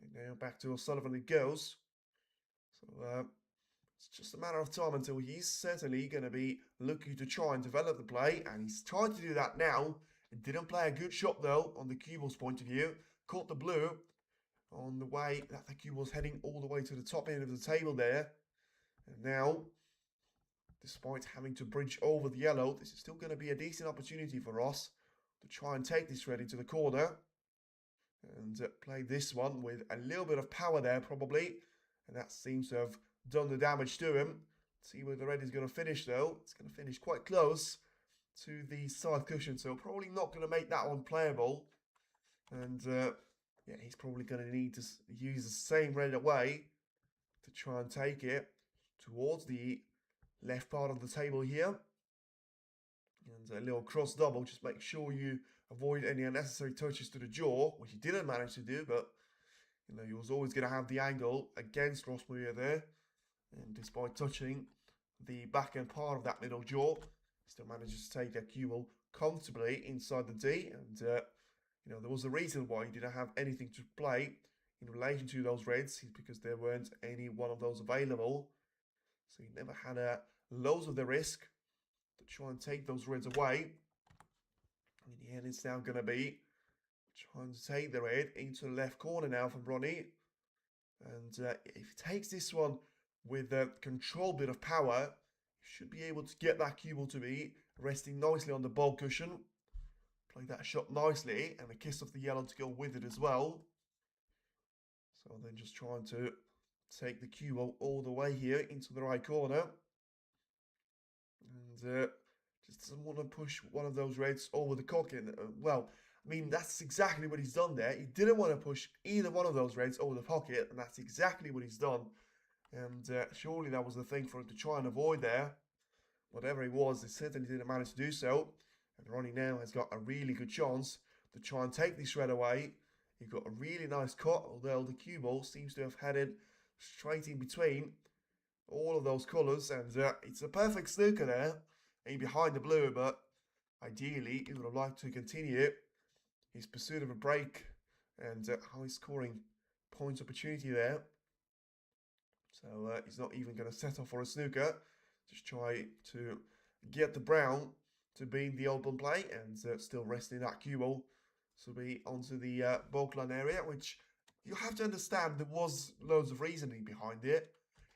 And now back to O'Sullivan it goes. So it's just a matter of time until he's certainly going to be looking to try and develop the play, and he's trying to do that now. It didn't play a good shot though on the cue ball's point of view. Caught the blue on the way that the cue ball's heading all the way to the top end of the table there. And now, despite having to bridge over the yellow, this is still going to be a decent opportunity for Ross to try and take this red into the corner. And play this one with a little bit of power there probably. And that seems to have done the damage to him. See where the red is going to finish though. It's going to finish quite close to the side cushion, so probably not going to make that one playable. And yeah, he's probably going to need to use the same red away to try and take it towards the left part of the table here. And a little cross double, just make sure you avoid any unnecessary touches to the jaw, which he didn't manage to do, but you know, he was always going to have the angle against Ross Muir there. And despite touching the back end part of that middle jaw, he still manages to take that cue ball comfortably inside the D. And you know, there was a reason why he didn't have anything to play in relation to those reds, because there weren't any one of those available. So he never had loads of the risk to try and take those reds away. In the end, it's now going to be trying to take the red into the left corner now from Ronnie. And if he takes this one with a controlled bit of power, he should be able to get that cue ball to be resting nicely on the ball cushion. Play that shot nicely, and a kiss of the yellow to go with it as well. So then just trying to take the cue ball all the way here into the right corner. And just doesn't want to push one of those reds over the cockpit. Well, I mean, that's exactly what he's done there. He didn't want to push either one of those reds over the pocket, and that's exactly what he's done. And surely that was the thing for him to try and avoid there. Whatever it was, he certainly didn't manage to do so. And Ronnie now has got a really good chance to try and take this red away. He got a really nice cut, although the cue ball seems to have headed straight in between all of those colours. And it's a perfect snooker there, in behind the blue, but ideally he would have liked to continue his pursuit of a break and high scoring points opportunity there. So he's not even going to settle for a snooker. Just try to get the brown to be in the open play and still resting that cue ball to be onto the bulk line area, which you have to understand there was loads of reasoning behind it.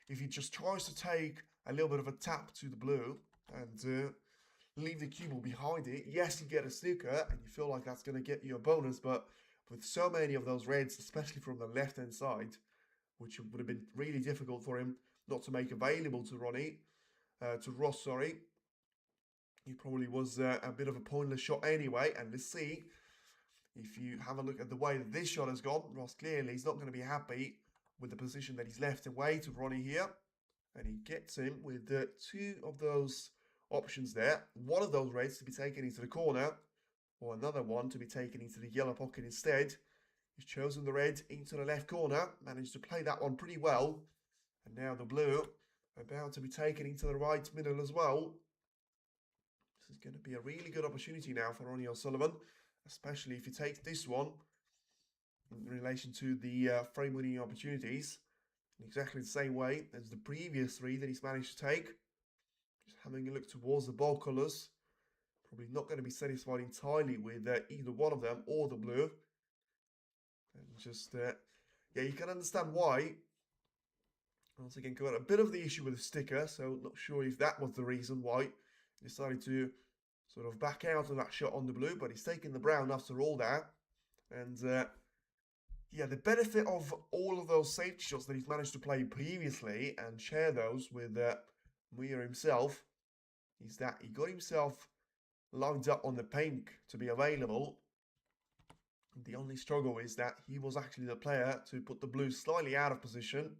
If he just tries to take a little bit of a tap to the blue and leave the cue ball behind it, yes, you get a snooker and you feel like that's going to get you a bonus, but with so many of those reds, especially from the left hand side, which would have been really difficult for him not to make available to Ross, sorry. He probably was a bit of a pointless shot anyway. And let's see, if you have a look at the way that this shot has gone, Ross clearly is not going to be happy with the position that he's left away to Ronnie here. And he gets him with two of those options there. One of those reds to be taken into the corner, or another one to be taken into the yellow pocket instead. He's chosen the red into the left corner, managed to play that one pretty well. And now the blue about to be taken into the right middle as well. This is going to be a really good opportunity now for Ronnie O'Sullivan, especially if he takes this one in relation to the frame winning opportunities in exactly the same way as the previous three that he's managed to take. Just having a look towards the ball colours. Probably not going to be satisfied entirely with either one of them or the blue. And just, yeah, you can understand why. Once again, got a bit of the issue with the sticker, so not sure if that was the reason why he decided to sort of back out of that shot on the blue, but he's taken the brown after all that. And yeah, the benefit of all of those safety shots that he's managed to play previously and share those with Muir himself is that he got himself lined up on the pink to be available. The only struggle is that he was actually the player to put the blue slightly out of position.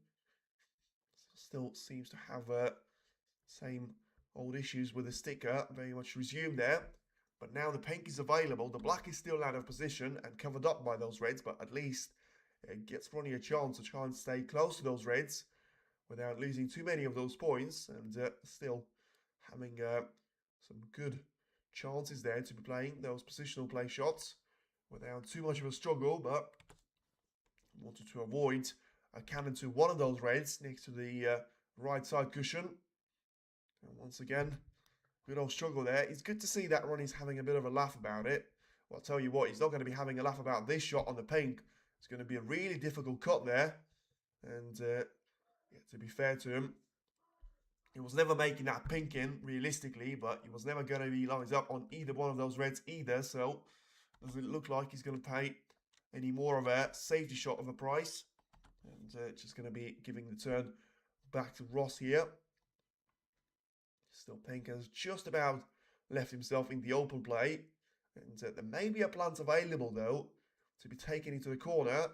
Still seems to have same old issues with the sticker, very much resumed there. But now the pink is available. The black is still out of position and covered up by those reds, but at least it gets Ronnie a chance to try and stay close to those reds without losing too many of those points, and still having some good chances there to be playing those positional play shots without too much of a struggle, but wanted to avoid a cannon to one of those reds next to the right side cushion. And once again, good old struggle there. It's good to see that Ronnie's having a bit of a laugh about it. Well, I'll tell you what, he's not going to be having a laugh about this shot on the pink. It's going to be a really difficult cut there. And yeah, to be fair to him, he was never making that pink in, realistically, but he was never going to be lined up on either one of those reds either. So, doesn't look like he's going to pay any more of a safety shot of a price. And just going to be giving the turn back to Ross here. Still, pink has just about left himself in the open play. And there may be a plant available, though, to be taken into the corner.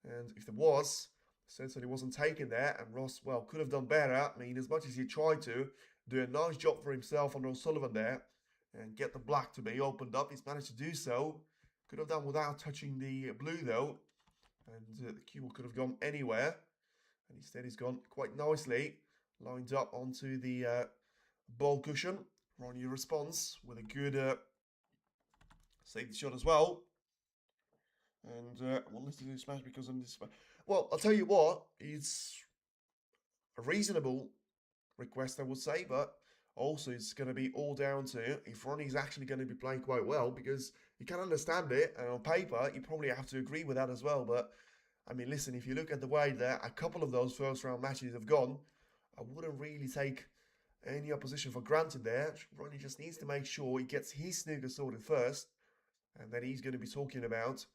And if there was, certainly wasn't taken there. And Ross, well, could have done better. I mean, as much as he tried to do a nice job for himself on O'Sullivan there and get the black to be opened up, he's managed to do so. Could have done without touching the blue, though. And the cue ball could have gone anywhere. And instead, he's gone quite nicely, lined up onto the ball cushion. Ronnie responds with a good safety shot as well. And well, let's do this match because on this. Well, I'll tell you what, it's a reasonable request, I would say, but also it's going to be all down to if Ronnie's actually going to be playing quite well, because you can understand it, and on paper, you probably have to agree with that as well. But I mean, listen, if you look at the way that a couple of those first round matches have gone, I wouldn't really take any opposition for granted there. Ronnie just needs to make sure he gets his snooker sorted first, and then he's going to be talking about,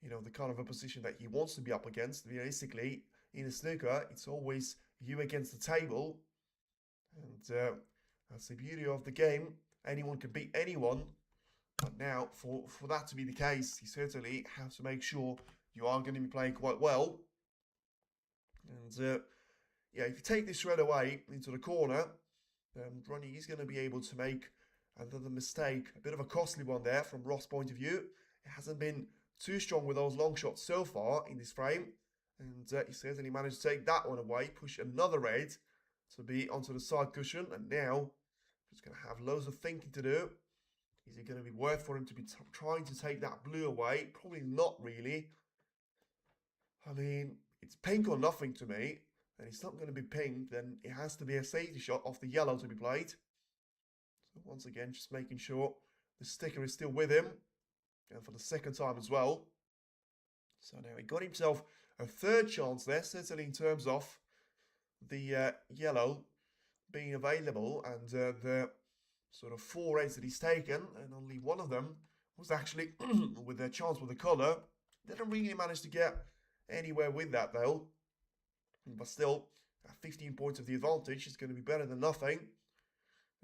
you know, the kind of opposition that he wants to be up against. Realistically, in a snooker, it's always you against the table, and that's the beauty of the game. Anyone can beat anyone, but now for that to be the case, you certainly have to make sure you are going to be playing quite well. And yeah, if you take this red away into the corner, then Ronnie is going to be able to make another mistake, a bit of a costly one there from Ross' point of view. It hasn't been too strong with those long shots so far in this frame, and he certainly managed to take that one away, push another red to be onto the side cushion, and now he's going to have loads of thinking to do. Is it going to be worth for him to be trying to take that blue away? Probably not really. I mean, it's pink or nothing to me, and it's not going to be pink, then it has to be a safety shot off the yellow to be played. So once again, just making sure the sticker is still with him, and for the second time as well. So now he got himself a third chance there, certainly in terms of the yellow being available, and the sort of 4 reds that he's taken, and only one of them was actually with a chance with the colour. Didn't really manage to get anywhere with that though, but still, 15 points of the advantage is going to be better than nothing.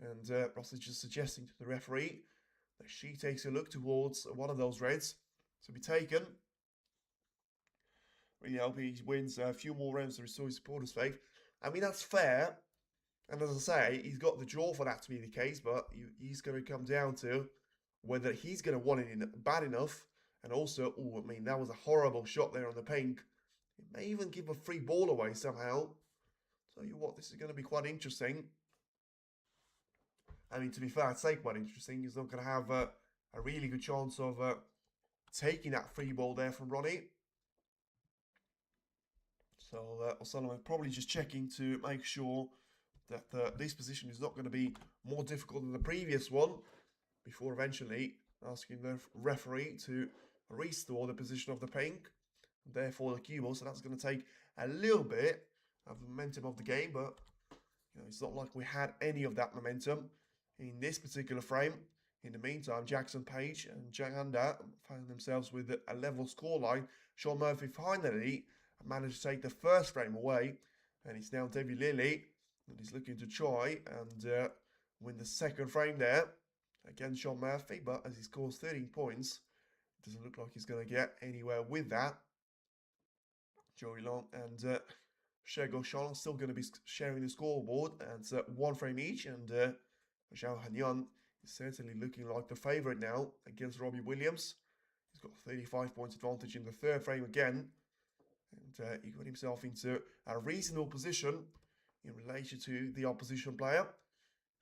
And Ross is just suggesting to the referee that she takes a look towards one of those reds to be taken. Really hope he wins a few more rounds to restore his supporters' faith. I mean, that's fair. And as I say, he's got the draw for that to be the case, but he's going to come down to whether he's going to want it in bad enough. And also, I mean, that was a horrible shot there on the pink. It may even give a free ball away somehow. Tell you what, this is going to be quite interesting. I mean, to be fair, I'd say quite interesting. He's not going to have a really good chance of taking that free ball there from Ronnie. So, O'Sullivan probably just checking to make sure that this position is not going to be more difficult than the previous one, before eventually asking the referee to restore the position of the pink, therefore the cue ball. So that's going to take a little bit of the momentum of the game, but you know, it's not like we had any of that momentum in this particular frame. In the meantime, Jackson Page and Janda found themselves with a level scoreline. Sean Murphy finally managed to take the first frame away, and it's now David Lilly, and he's looking to try and win the second frame there against Sean Murphy, but as he scores 13 points, it doesn't look like he's going to get anywhere with that. Joey Long and Watchalong still going to be sharing the scoreboard, and 1 frame each, and Zhao Hanyan is certainly looking like the favourite now against Robbie Williams. He's got 35 points advantage in the 3rd frame again, and he got himself into a reasonable position in relation to the opposition player.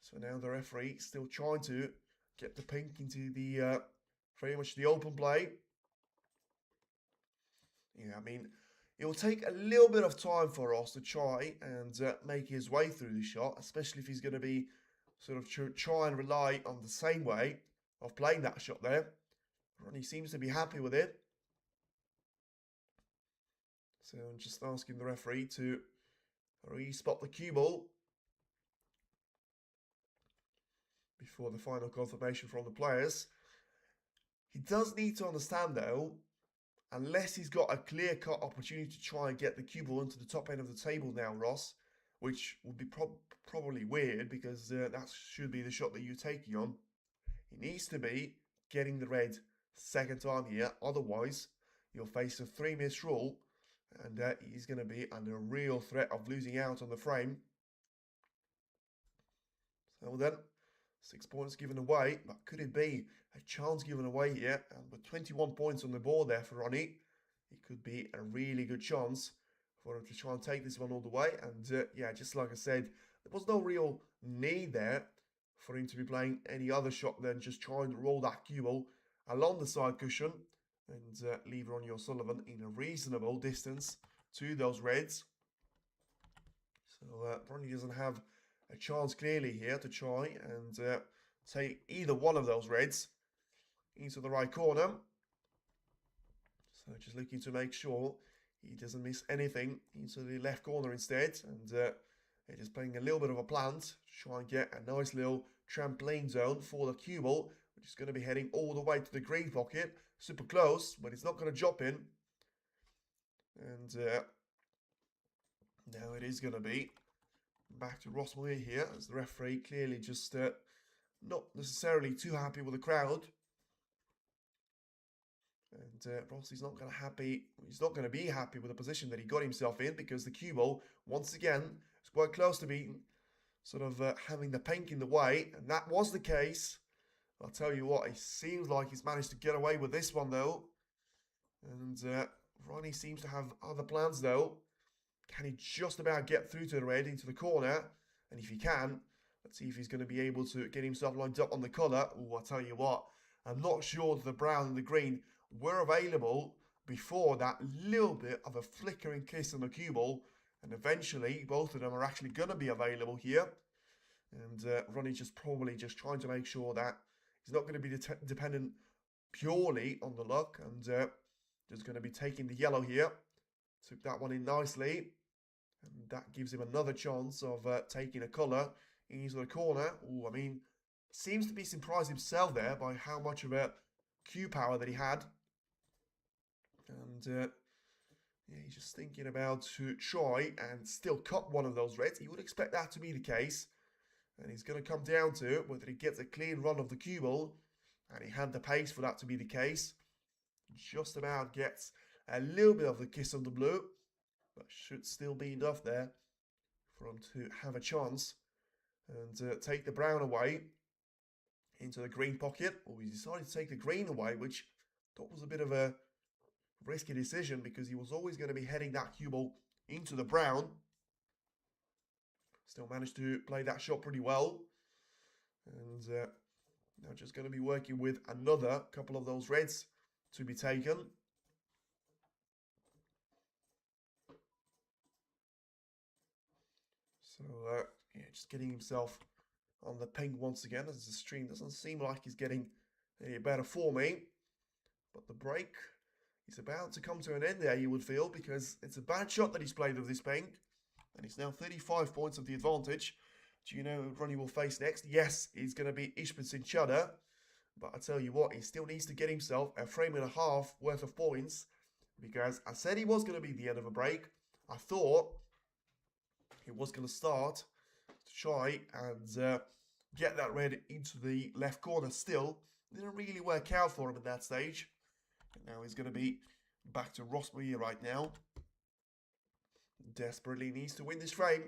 So now the referee still trying to get the pink into the very much the open play. Yeah, I mean, it will take a little bit of time for Ross to try and make his way through the shot, especially if he's going to be sort of try and rely on the same way of playing that shot there. Ronnie seems to be happy with it. So I'm just asking the referee to re-spot the cue ball before the final confirmation from the players. He does need to understand, though, unless he's got a clear-cut opportunity to try and get the cue ball into the top end of the table now, Ross, which would be probably weird because that should be the shot that you're taking on. He needs to be getting the red 2nd time here, otherwise you'll face a 3-miss rule, and he's going to be under a real threat of losing out on the frame. So then, 6 points given away, but could it be a chance given away here? And with 21 points on the board there for Ronnie, it could be a really good chance for him to try and take this one all the way. And yeah, just like I said, there was no real need there for him to be playing any other shot than just trying to roll that cue ball along the side cushion and leave Ronnie O'Sullivan in a reasonable distance to those reds. So Ronnie doesn't have a chance clearly here to try and take either one of those reds into the right corner. So just looking to make sure he doesn't miss anything into the left corner instead. And just playing a little bit of a plant to try and get a nice little trampoline zone for the cue ball, which is going to be heading all the way to the green pocket. Super close, but it's not going to drop in. And now it is going to be back to Ross Muir here, as the referee clearly just not necessarily too happy with the crowd. And Ross is not going to be happy with the position that he got himself in, because the cue ball, once again, is quite close to being sort of having the pink in the way, and that was the case. I'll tell you what, it seems like he's managed to get away with this one though. And Ronnie seems to have other plans though. Can he just about get through to the red into the corner? And if he can, let's see if he's going to be able to get himself lined up on the colour. Oh, I'll tell you what, I'm not sure that the brown and the green were available before that little bit of a flickering kiss on the cue ball. And eventually, both of them are actually going to be available here. And Ronnie probably just trying to make sure that he's not going to be dependent purely on the luck. And just going to be taking the yellow here. Took that one in nicely. And that gives him another chance of taking a colour into the corner. Oh, I mean, seems to be surprised himself there by how much of a cue power that he had. And yeah, he's just thinking about to try and still cut one of those reds. You would expect that to be the case. And he's going to come down to whether he gets a clean run of the cue ball. And he had the pace for that to be the case. Just about gets a little bit of the kiss on the blue. But should still be enough there for him to have a chance. And take the brown away into the green pocket. Oh, he decided to take the green away, which I thought was a bit of a risky decision, because he was always going to be heading that cue ball into the brown. Still managed to play that shot pretty well. And now just going to be working with another couple of those reds to be taken. So, yeah, just getting himself on the pink once again, as the stream doesn't seem like he's getting any better for me. But the break is about to come to an end there, you would feel, because it's a bad shot that he's played with this pink. And he's now 35 points of the advantage. Do you know who Ronnie will face next? Yes, he's going to be Ishbitsin Chadha. But I tell you what, he still needs to get himself a frame and a half worth of points. Because I said he was going to be the end of a break. I thought he was going to start to try and get that red into the left corner still. Didn't really work out for him at that stage. And now he's going to be back to Ross Muir right now. Desperately needs to win this frame.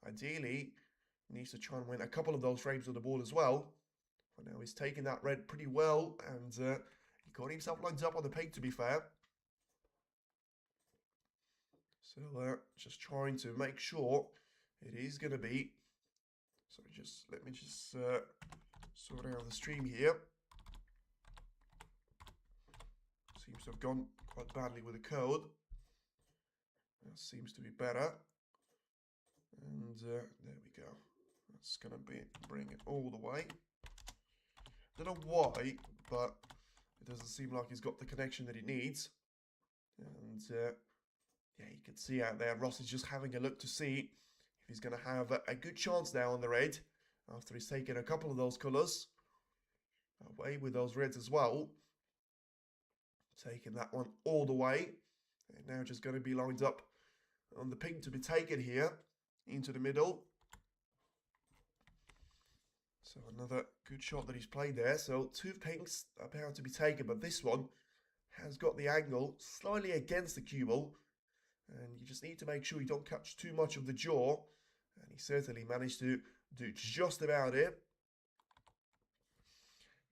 Ideally, needs to try and win a couple of those frames on the board as well. But now he's taking that red pretty well, and he got himself lined up on the pink, to be fair. So just trying to make sure it is going to be. So let me just sort out the stream here. Seems to have gone quite badly with the code. That seems to be better. And there we go. That's going to bring it all the way. Don't know why, but it doesn't seem like he's got the connection that he needs. And yeah, you can see out there, Ross is just having a look to see if he's going to have a good chance now on the red after he's taken a couple of those colours away with those reds as well. Taking that one all the way. And now just going to be lined up on the pink to be taken here into the middle. So another good shot that he's played there. So two pinks are about to be taken, but this one has got the angle slightly against the cue ball. And you just need to make sure you don't catch too much of the jaw. And he certainly managed to do just about it.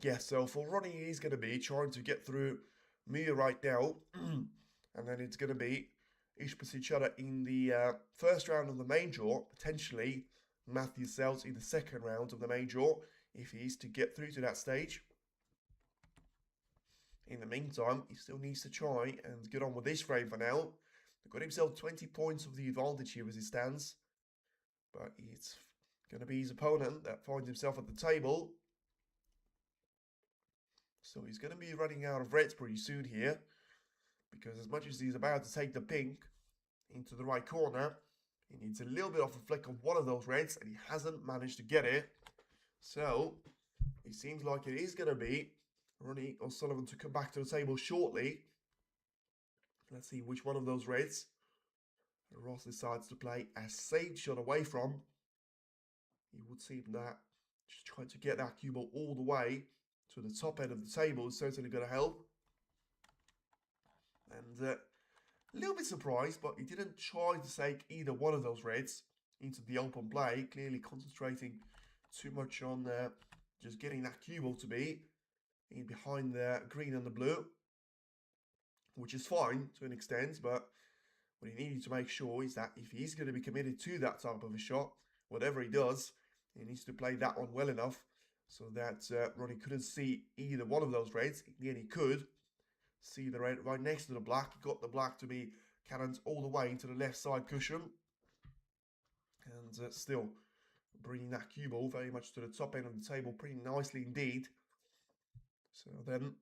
Yeah, so for Ronnie, he's going to be trying to get through Muir right now. And then it's going to be each plus each other in the first round of the main draw. Potentially Matthew Sells in the second round of the main draw if he is to get through to that stage. In the meantime, he still needs to try and get on with this frame for now. He got himself 20 points of the advantage here as he stands. But it's going to be his opponent that finds himself at the table. So he's going to be running out of reds pretty soon here. Because as much as he's about to take the pink into the right corner, he needs a little bit of a flick of one of those reds, and he hasn't managed to get it. So it seems like it is going to be Ronnie O'Sullivan to come back to the table shortly. Let's see which one of those reds Ross decides to play a safe shot away from. It would seem that just trying to get that cue ball all the way to the top end of the table is certainly going to help. And a little bit surprised, but he didn't try to take either one of those reds into the open play, clearly concentrating too much on just getting that cue ball to be in behind the green and the blue, which is fine to an extent, but what he needed to make sure is that if he's going to be committed to that type of a shot, whatever he does, he needs to play that one well enough so that Ronnie couldn't see either one of those reds. Again, he could see the red right next to the black. He got the black to be cannons all the way into the left side cushion. And still bringing that cue ball very much to the top end of the table pretty nicely indeed. So then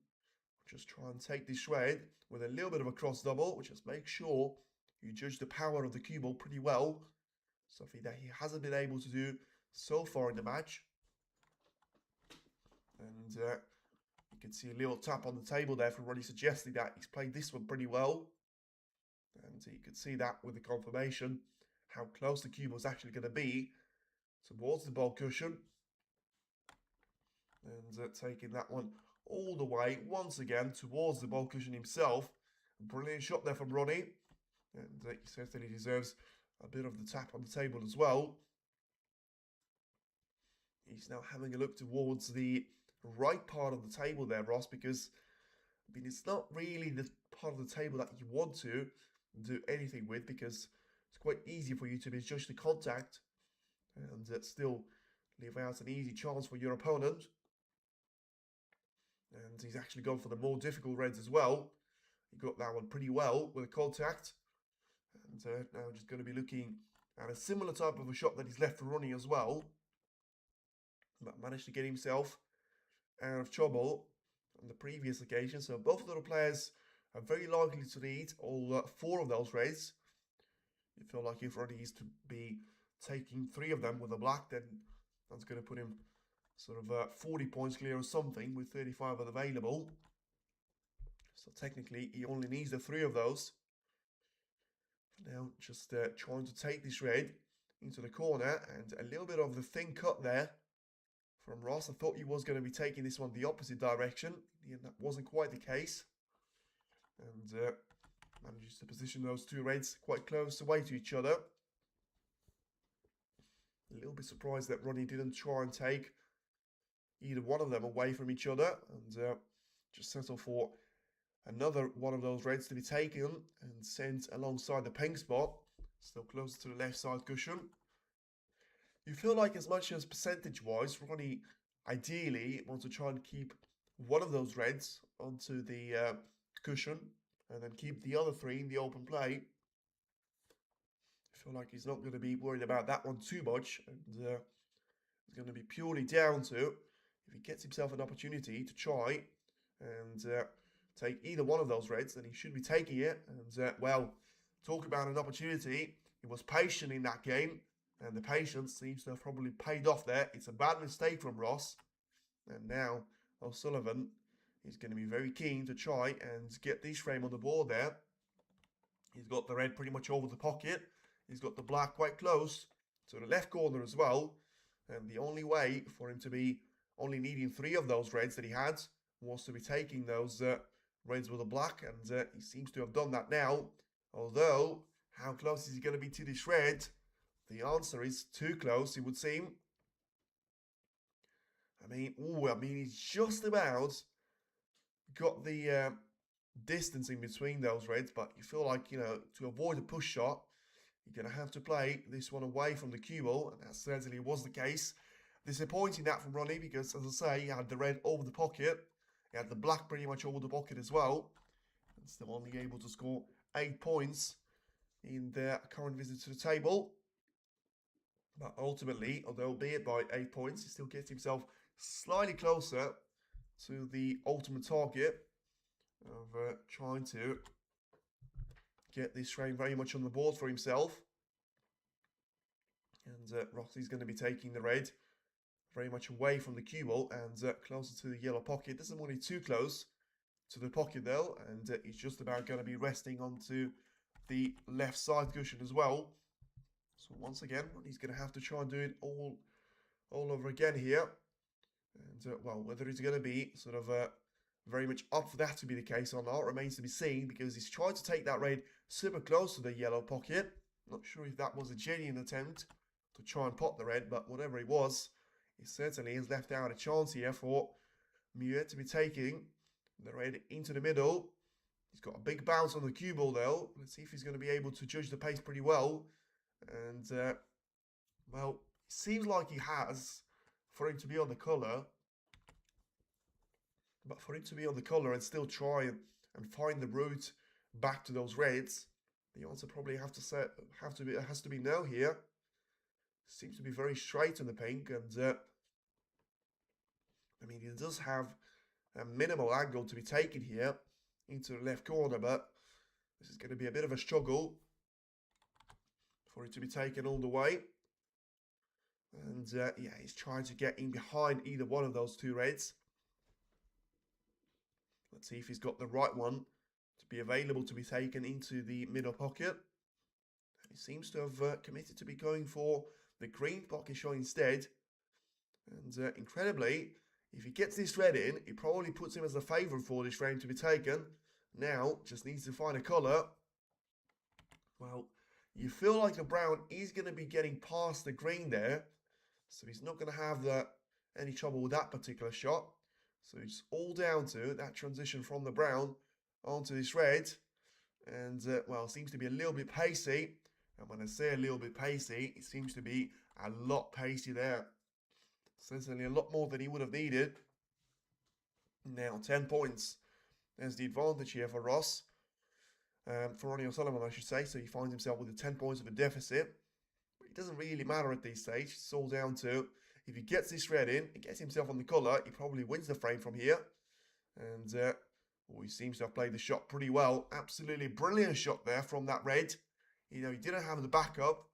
just try and take this shred with a little bit of a cross double, which just make sure you judge the power of the cue ball pretty well. Something that he hasn't been able to do so far in the match. And you can see a little tap on the table there from Ronnie suggesting that he's played this one pretty well. And you can see that with the confirmation, how close the cue ball is actually going to be towards the ball cushion. And taking that one all the way, once again, towards the ball cushion himself. Brilliant shot there from Ronnie. And he certainly deserves a bit of the tap on the table as well. He's now having a look towards the right part of the table there, Ross, because I mean, it's not really the part of the table that you want to do anything with, because it's quite easy for you to misjudge the contact and still leave out an easy chance for your opponent. And he's actually gone for the more difficult reds as well. He got that one pretty well with a contact. And now just going to be looking at a similar type of a shot that he's left for Ronnie as well. But managed to get himself out of trouble on the previous occasion. So both of the players are very likely to need all 4 of those reds. You feel like if Ronnie is to be taking 3 of them with a black, then that's going to put him sort of 40 points clear or something with 35 available. So technically he only needs the 3 of those. For now, just trying to take this red into the corner, and a little bit of the thin cut there from Ross. I thought he was going to be taking this one the opposite direction. Yeah, that wasn't quite the case. And Manages to position those two reds quite close away to each other. A little bit surprised that Ronnie didn't try and take either one of them away from each other and just settle for another one of those reds to be taken and sent alongside the pink spot, still closer to the left side cushion. You feel like as much as percentage-wise, Ronnie ideally wants to try and keep one of those reds onto the cushion and then keep the other three in the open play. I feel like he's not going to be worried about that one too much, and it's going to be purely down to if he gets himself an opportunity to try and take either one of those reds, then he should be taking it. And well, talk about an opportunity. He was patient in that game, and the patience seems to have probably paid off there. It's a bad mistake from Ross, and now O'Sullivan is going to be very keen to try and get this frame on the board there. He's got the red pretty much over the pocket. He's got the black quite close to the left corner as well. And the only way for him to be only needing 3 of those reds that he had was to be taking those reds with the black. And he seems to have done that now. Although, how close is he going to be to this red? The answer is too close, it would seem. I mean, he's just about got the distance in between those reds, but you feel like, to avoid a push shot, you're going to have to play this one away from the cue ball, and that certainly was the case. Disappointing that from Ronnie, because, as I say, he had the red over the pocket. He had the black pretty much over the pocket as well. And still only able to score 8 points in their current visit to the table. But ultimately, although be it by 8 points, he still gets himself slightly closer to the ultimate target of trying to get this frame very much on the board for himself. And Rossi's going to be taking the red very much away from the cue ball and closer to the yellow pocket. Doesn't want it too close to the pocket though, and he's just about going to be resting onto the left side cushion as well. So once again, he's going to have to try and do it all over again here. And well, whether it's going to be sort of very much up for that to be the case or not remains to be seen, because he's tried to take that red super close to the yellow pocket. Not sure if that was a genuine attempt to try and pot the red, but whatever it was, he certainly has left out a chance here for Muir to be taking the red into the middle. He's got a big bounce on the cue ball though. Let's see if he's going to be able to judge the pace pretty well. And well, it seems like he has, for him to be on the colour. But for him to be on the colour and still try and find the route back to those reds, the answer probably has to be no here. Seems to be very straight on the pink, and I mean, he does have a minimal angle to be taken here into the left corner, but this is going to be a bit of a struggle for it to be taken all the way. And yeah, he's trying to get in behind either one of those 2 reds. Let's see if he's got the right one to be available to be taken into the middle pocket. He seems to have committed to be going for the green pocket shot instead. And incredibly, if he gets this red in, it probably puts him as a favourite for this frame to be taken. Now, just needs to find a colour. Well, you feel like the brown is going to be getting past the green there. So he's not going to have any trouble with that particular shot. So it's all down to that transition from the brown onto this red. And, well, seems to be a little bit pacey. And when I say a little bit pacey, it seems to be a lot pacey there. Certainly a lot more than he would have needed. Now, 10 points. There's the advantage here for Ross. For Ronnie O'Sullivan, I should say. So he finds himself with 10 points of a deficit. But it doesn't really matter at this stage. It's all down to, if he gets this red in, he gets himself on the colour, he probably wins the frame from here. And he seems to have played the shot pretty well. Absolutely brilliant shot there from that red. He didn't have the backup,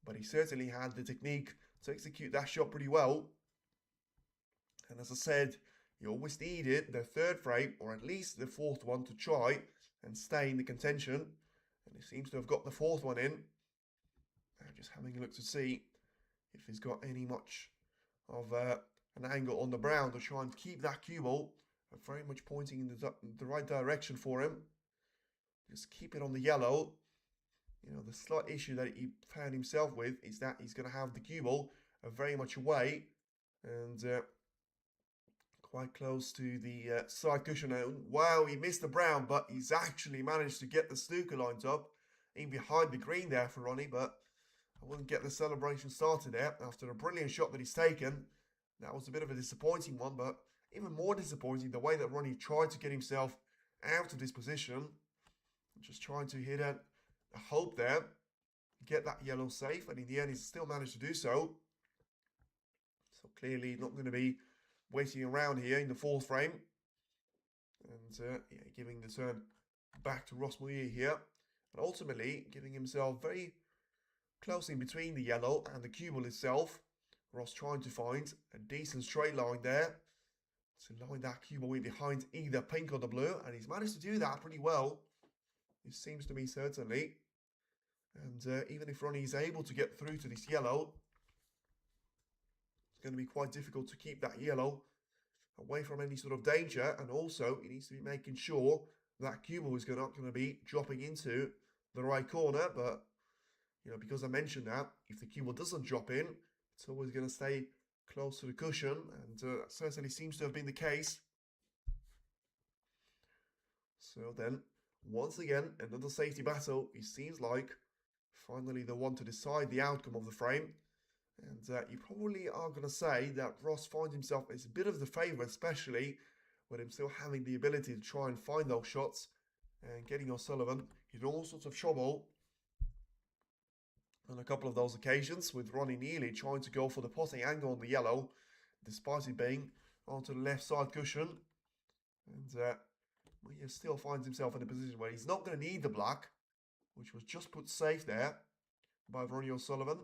but he certainly had the technique to execute that shot pretty well. And as I said, he always needed the 3rd frame, or at least the 4th one, to try and stay in the contention. And he seems to have got the 4th one in. I'm just having a look to see if he's got any much of an angle on the brown to try and keep that cue ball very much pointing in the right direction for him. just keep it on the yellow. You know, the slight issue that he found himself with is that he's going to have the cue ball very much away and quite close to the side cushion. Wow, he missed the brown, but he's actually managed to get the snooker lined up in behind the green there for Ronnie, but I wouldn't get the celebration started there after a brilliant shot that he's taken. That was a bit of a disappointing one, but even more disappointing the way that Ronnie tried to get himself out of this position. Just trying to hit a hope there, get that yellow safe, and in the end he's still managed to do so. So clearly not going to be waiting around here in the fourth frame. And yeah, giving the turn back to Muir here. And ultimately giving himself very close in between the yellow and the cue ball itself. Ross trying to find a decent straight line there to line that cue ball in behind either pink or the blue, and he's managed to do that pretty well. It seems to me, certainly. And even if Ronnie is able to get through to this yellow, it's going to be quite difficult to keep that yellow away from any sort of danger. And also, he needs to be making sure that cue ball is not going to be dropping into the right corner. But, you know, because I mentioned that, if the cue ball doesn't drop in, it's always going to stay close to the cushion. And that certainly seems to have been the case. So then, once again, another safety battle. It seems like finally the one to decide the outcome of the frame. And you probably are going to say that Ross finds himself as a bit of the favourite, especially with him still having the ability to try and find those shots and getting O'Sullivan in all sorts of trouble on a couple of those occasions, with Ronnie nearly trying to go for the potting angle on the yellow, despite it being onto the left side cushion. And he still finds himself in a position where he's not going to need the black, which was just put safe there by Ronnie O'Sullivan.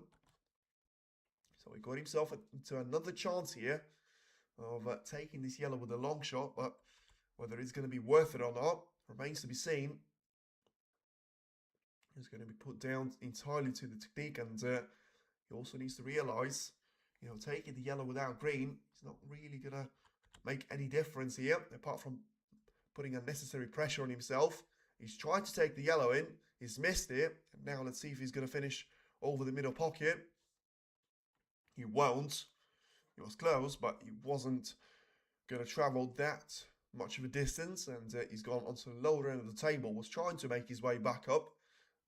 So he got himself into another chance here of taking this yellow with a long shot, but whether it's going to be worth it or not remains to be seen. It's going to be put down entirely to the technique, and he also needs to realise, you know, taking the yellow without green is not really going to make any difference here, apart from putting unnecessary pressure on himself. He's tried to take the yellow in, he's missed it, and now let's see if he's going to finish over the middle pocket. He won't. He was close, but he wasn't going to travel that much of a distance, and he's gone onto the lower end of the table, was trying to make his way back up,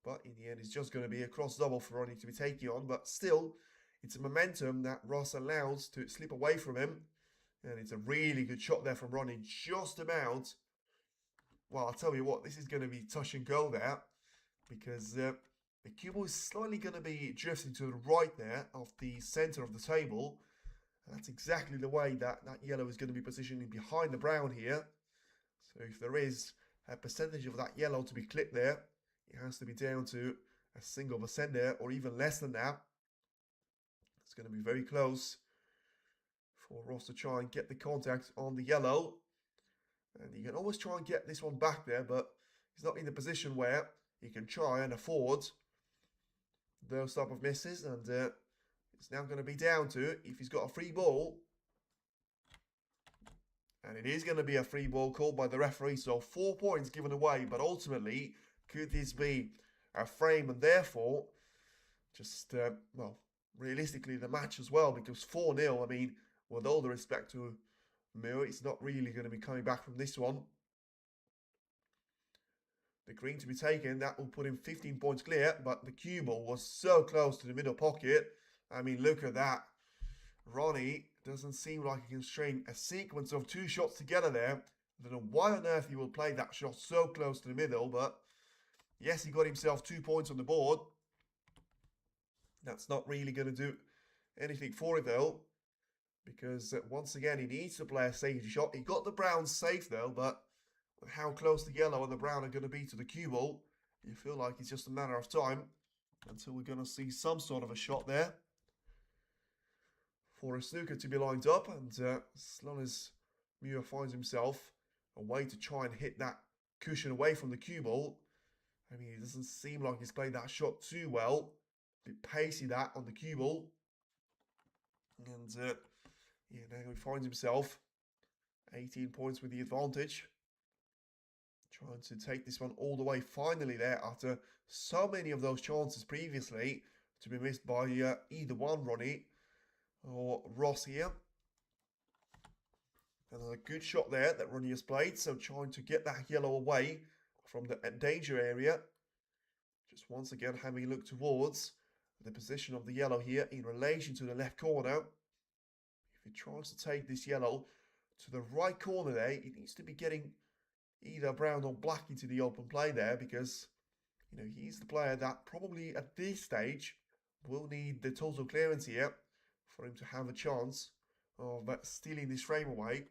but in the end it's just going to be a cross double for Ronnie to be taking on. But still, it's a momentum that Ross allows to slip away from him, and it's a really good shot there from Ronnie, just about. Well, I'll tell you what, this is going to be touch and go there, because the cue ball is slightly going to be drifting to the right there of the centre of the table. And that's exactly the way that yellow is going to be positioning behind the brown here. So if there is a percentage of that yellow to be clipped there, it has to be down to a single percent there, or even less than that. It's going to be very close for Ross to try and get the contact on the yellow. And he can always try and get this one back there, but he's not in the position where he can try and afford those type of misses. And it's now going to be down to if he's got a free ball. And it is going to be a free ball called by the referee. So 4 points given away. But ultimately, could this be a frame and therefore just, well, realistically the match as well? Because 4-0, I mean, with all the respect to Muir, it's not really going to be coming back from this one. The green to be taken, that will put him 15 points clear, but the cue ball was so close to the middle pocket. I mean, look at that. Ronnie doesn't seem like he can string a sequence of 2 shots together there. I don't know why on earth he will play that shot so close to the middle, but yes, he got himself 2 points on the board. That's not really going to do anything for it though, because once again, he needs to play a safety shot. He got the brown safe though, but with how close the yellow and the brown are going to be to the cue ball, you feel like it's just a matter of time until we're going to see some sort of a shot there for a snooker to be lined up. And as long as Muir finds himself a way to try and hit that cushion away from the cue ball, I mean, it doesn't seem like he's played that shot too well. A bit pacey that on the cue ball. And yeah, now he finds himself 18 points with the advantage. Trying to take this one all the way finally there after so many of those chances previously to be missed by either one, Ronnie or Ross here. Another good shot there that Ronnie has played. So trying to get that yellow away from the danger area. Just once again having a look towards the position of the yellow here in relation to the left corner. If he tries to take this yellow to the right corner there, he needs to be getting either brown or black into the open play there, because he's the player that probably at this stage will need the total clearance here for him to have a chance of stealing this frame away.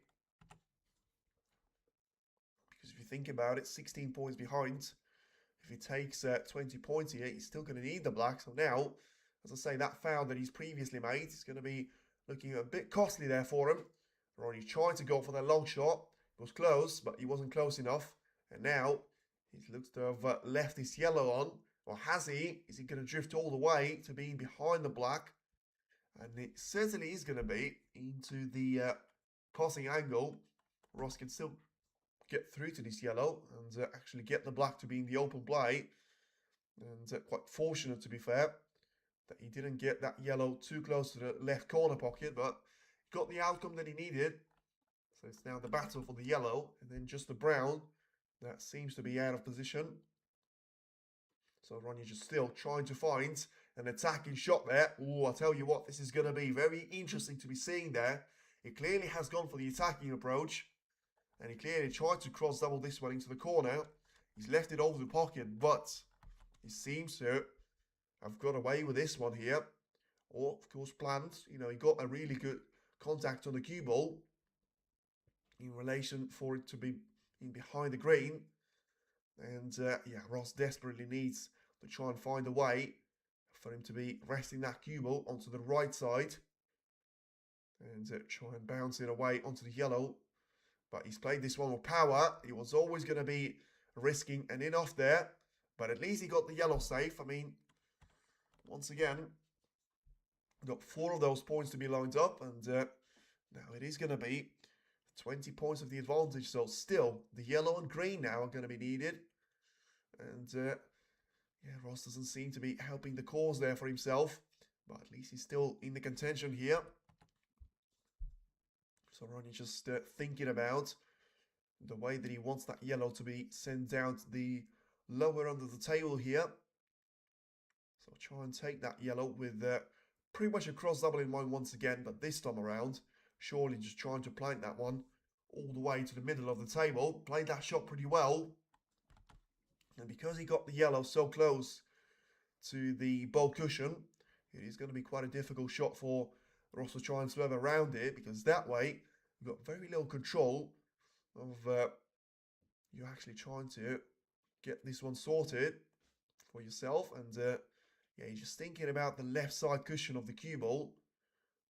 Because if you think about it, 16 points behind. If he takes 20 points here, he's still going to need the black. So now, as I say, that foul that he's previously made is going to be looking a bit costly there for him. Ronnie trying to go for that long shot. It was close, but he wasn't close enough. And now he looks to have left this yellow on. Or has he? Is he going to drift all the way to being behind the black? And it certainly is going to be into the passing angle. Ross can still get through to this yellow and actually get the black to be in the open play. And quite fortunate, to be fair, that he didn't get that yellow too close to the left corner pocket, but got the outcome that he needed. So it's now the battle for the yellow, and then just the brown that seems to be out of position. So Ronnie just still trying to find an attacking shot there. Oh, I tell you what, this is going to be very interesting to be seeing there. He clearly has gone for the attacking approach, and he clearly tried to cross double this one into the corner. He's left it over the pocket, but he seems to have got away with this one here. Or, of course, planned. He got a really good contact on the cue ball in relation for it to be in behind the green. And yeah, Ross desperately needs to try and find a way for him to be resting that cue ball onto the right side and try and bounce it away onto the yellow. But he's played this one with power. He was always going to be risking an in off there, but at least he got the yellow safe. I mean, once again, got 4 of those points to be lined up, and now it is going to be 20 points of the advantage. So still, the yellow and green now are going to be needed. And yeah, Ross doesn't seem to be helping the cause there for himself, but at least he's still in the contention here. So Ronnie just thinking about the way that he wants that yellow to be sent down to the lower end of the table here. So try and take that yellow with pretty much a cross double in mind once again, but this time around, surely just trying to plant that one all the way to the middle of the table. Played that shot pretty well. And because he got the yellow so close to the ball cushion, it is going to be quite a difficult shot for Ross to try and swerve around it, because that way you've got very little control of you actually trying to get this one sorted for yourself. And yeah, you're just thinking about the left side cushion of the cue ball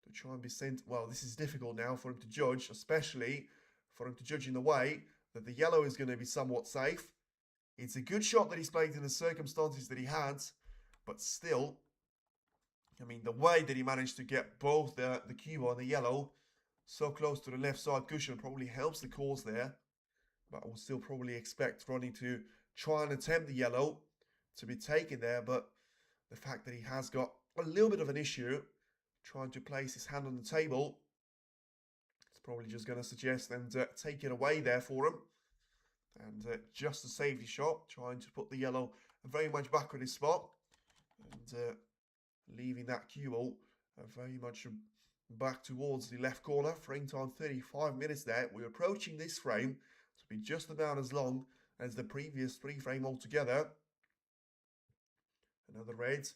to try and be sent. Well, this is difficult now for him to judge, especially for him to judge in the way that the yellow is going to be somewhat safe. It's a good shot that he's played in the circumstances that he had, but still, I mean, the way that he managed to get both the cue ball and the yellow so close to the left side cushion probably helps the cause there. But I will still probably expect Ronnie to try and attempt the yellow to be taken there. But the fact that he has got a little bit of an issue trying to place his hand on the table, it's probably just going to suggest and take it away there for him. And just a safety shot, trying to put the yellow very much back on his spot. And leaving that cue ball very much back towards the left corner. Frame time 35 minutes there. We're approaching this frame to be just about as long as the previous 3 frame altogether. Another red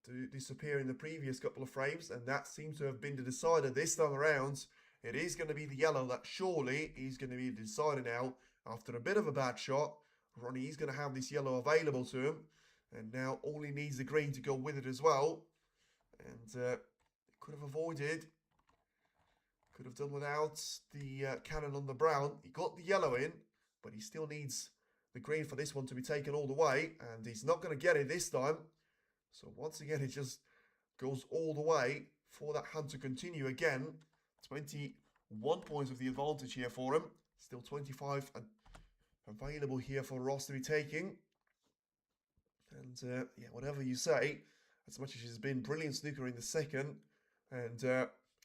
to disappear in the previous couple of frames, and that seems to have been the decider this time around. It is going to be the yellow that surely is going to be the decider now. After a bit of a bad shot, Ronnie is going to have this yellow available to him, and now only needs the green to go with it as well. And could have avoided, could have done without the cannon on the brown. He got the yellow in, but he still needs the green for this one to be taken all the way, and he's not going to get it this time. So once again, it just goes all the way for that hunt to continue again. 21 points of the advantage here for him. Still 25 available here for Ross to be taking. And yeah, whatever you say, as much as she's been brilliant snooker in the second and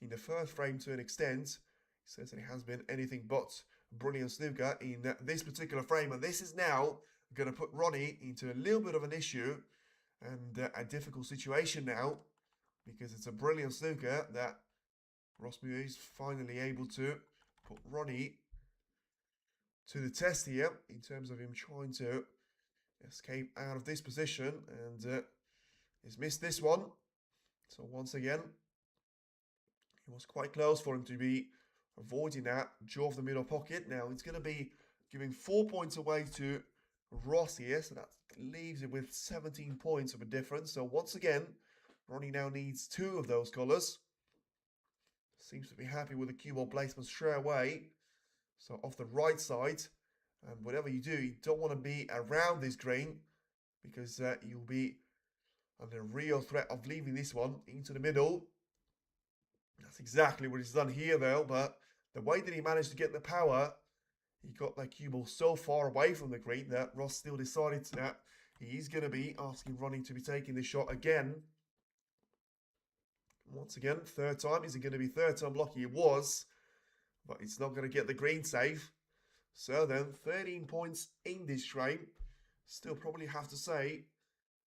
in the first frame to an extent, certainly has been anything but brilliant snooker in this particular frame. And this is now going to put Ronnie into a little bit of an issue and a difficult situation now, because it's a brilliant snooker that Ross Muir is finally able to put Ronnie to the test here in terms of him trying to escape out of this position, and he's missed this one. So once again, it was quite close for him to be avoiding that jaw of the middle pocket. Now it's going to be giving 4 points away to Ross here, so that leaves it with 17 points of a difference. So once again, Ronnie now needs 2 of those colours. Seems to be happy with the cue ball placement straight away. So off the right side, and whatever you do, you don't want to be around this green, because you'll be under real threat of leaving this one into the middle. That's exactly what he's done here though, but the way that he managed to get the power, he got that cue ball so far away from the green that Ross still decided that he is going to be asking Ronnie to be taking this shot again. Once again, third time. Is it going to be third time lucky? It was, but it's not going to get the green save. So then, 13 points in this frame. Still probably have to say,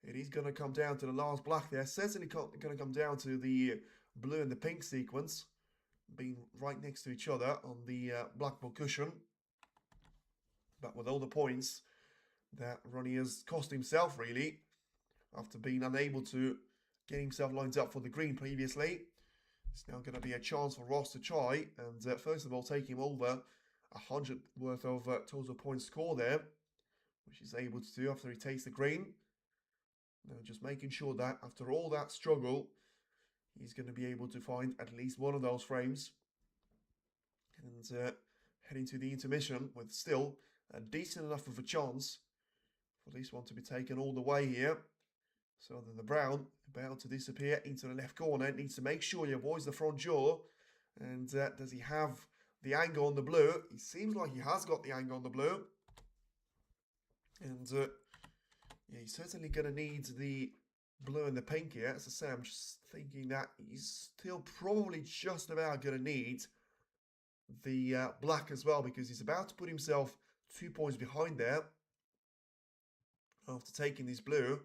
it is going to come down to the last black there. Certainly going to come down to the blue and the pink sequence being right next to each other on the black ball cushion. But with all the points that Ronnie has cost himself, really, after being unable to get himself lined up for the green previously, it's now going to be a chance for Ross to try and first of all take him over 100 worth of total points score there, which he's able to do after he takes the green. Now just making sure that after all that struggle, he's going to be able to find at least one of those frames and heading to the intermission with still a decent enough of a chance for this one to be taken all the way here. So then the brown about to disappear into the left corner. Needs to make sure he avoids the front jaw. And does he have the angle on the blue? It seems like he has got the angle on the blue. And yeah, he's certainly going to need the blue and the pink here. As I say, I'm just thinking that he's still probably just about going to need the black as well, because he's about to put himself 2 points behind there after taking this blue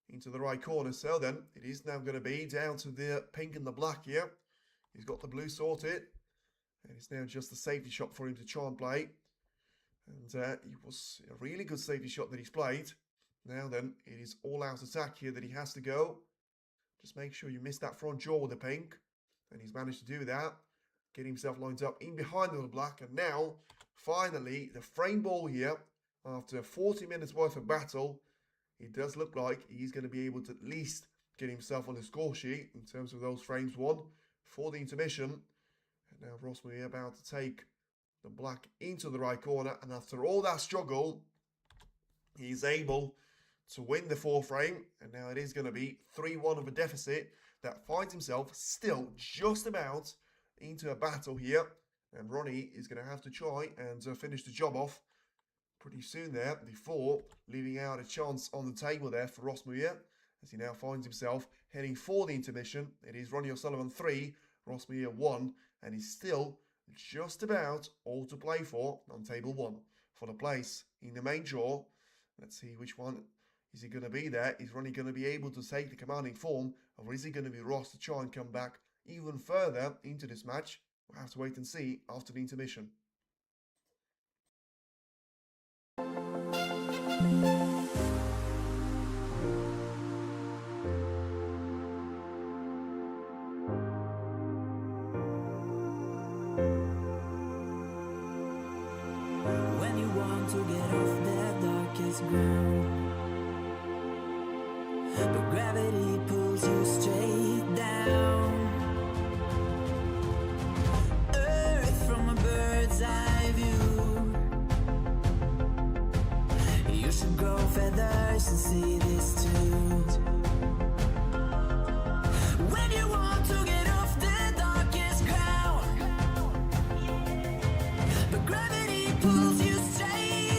into the right corner. So then it is now going to be down to the pink and the black here. He's got the blue sorted, and it's now just a safety shot for him to try and play. And it was a really good safety shot that he's played. Now then, it is all out attack here that he has to go. Just make sure you miss that front jaw with the pink, and he's managed to do that. Get himself lined up in behind the black, and now finally the frame ball here after 40 minutes worth of battle. It does look like he's going to be able to at least get himself on the score sheet in terms of those frames won for the intermission. And now Ross Muir about to take the black into the right corner. And after all that struggle, he's able to win the 4th frame. And now it is going to be 3-1 of a deficit that finds himself still just about into a battle here. And Ronnie is going to have to try and finish the job off pretty soon there, before leaving out a chance on the table there for Ross Muir, as he now finds himself heading for the intermission. It is Ronnie O'Sullivan 3, Ross Muir 1, and he's still just about all to play for on table 1 for the place in the main draw. Let's see which one is he going to be there. Is Ronnie going to be able to take the commanding form, or is it going to be Ross to try and come back even further into this match? We'll have to wait and see after the intermission.
When you want to get off that darkest ground, but gravity pulls you straight down. Earth from a bird's eye view. You should grow feathers and see this too. When you want to get off the darkest ground, but gravity pulls you straight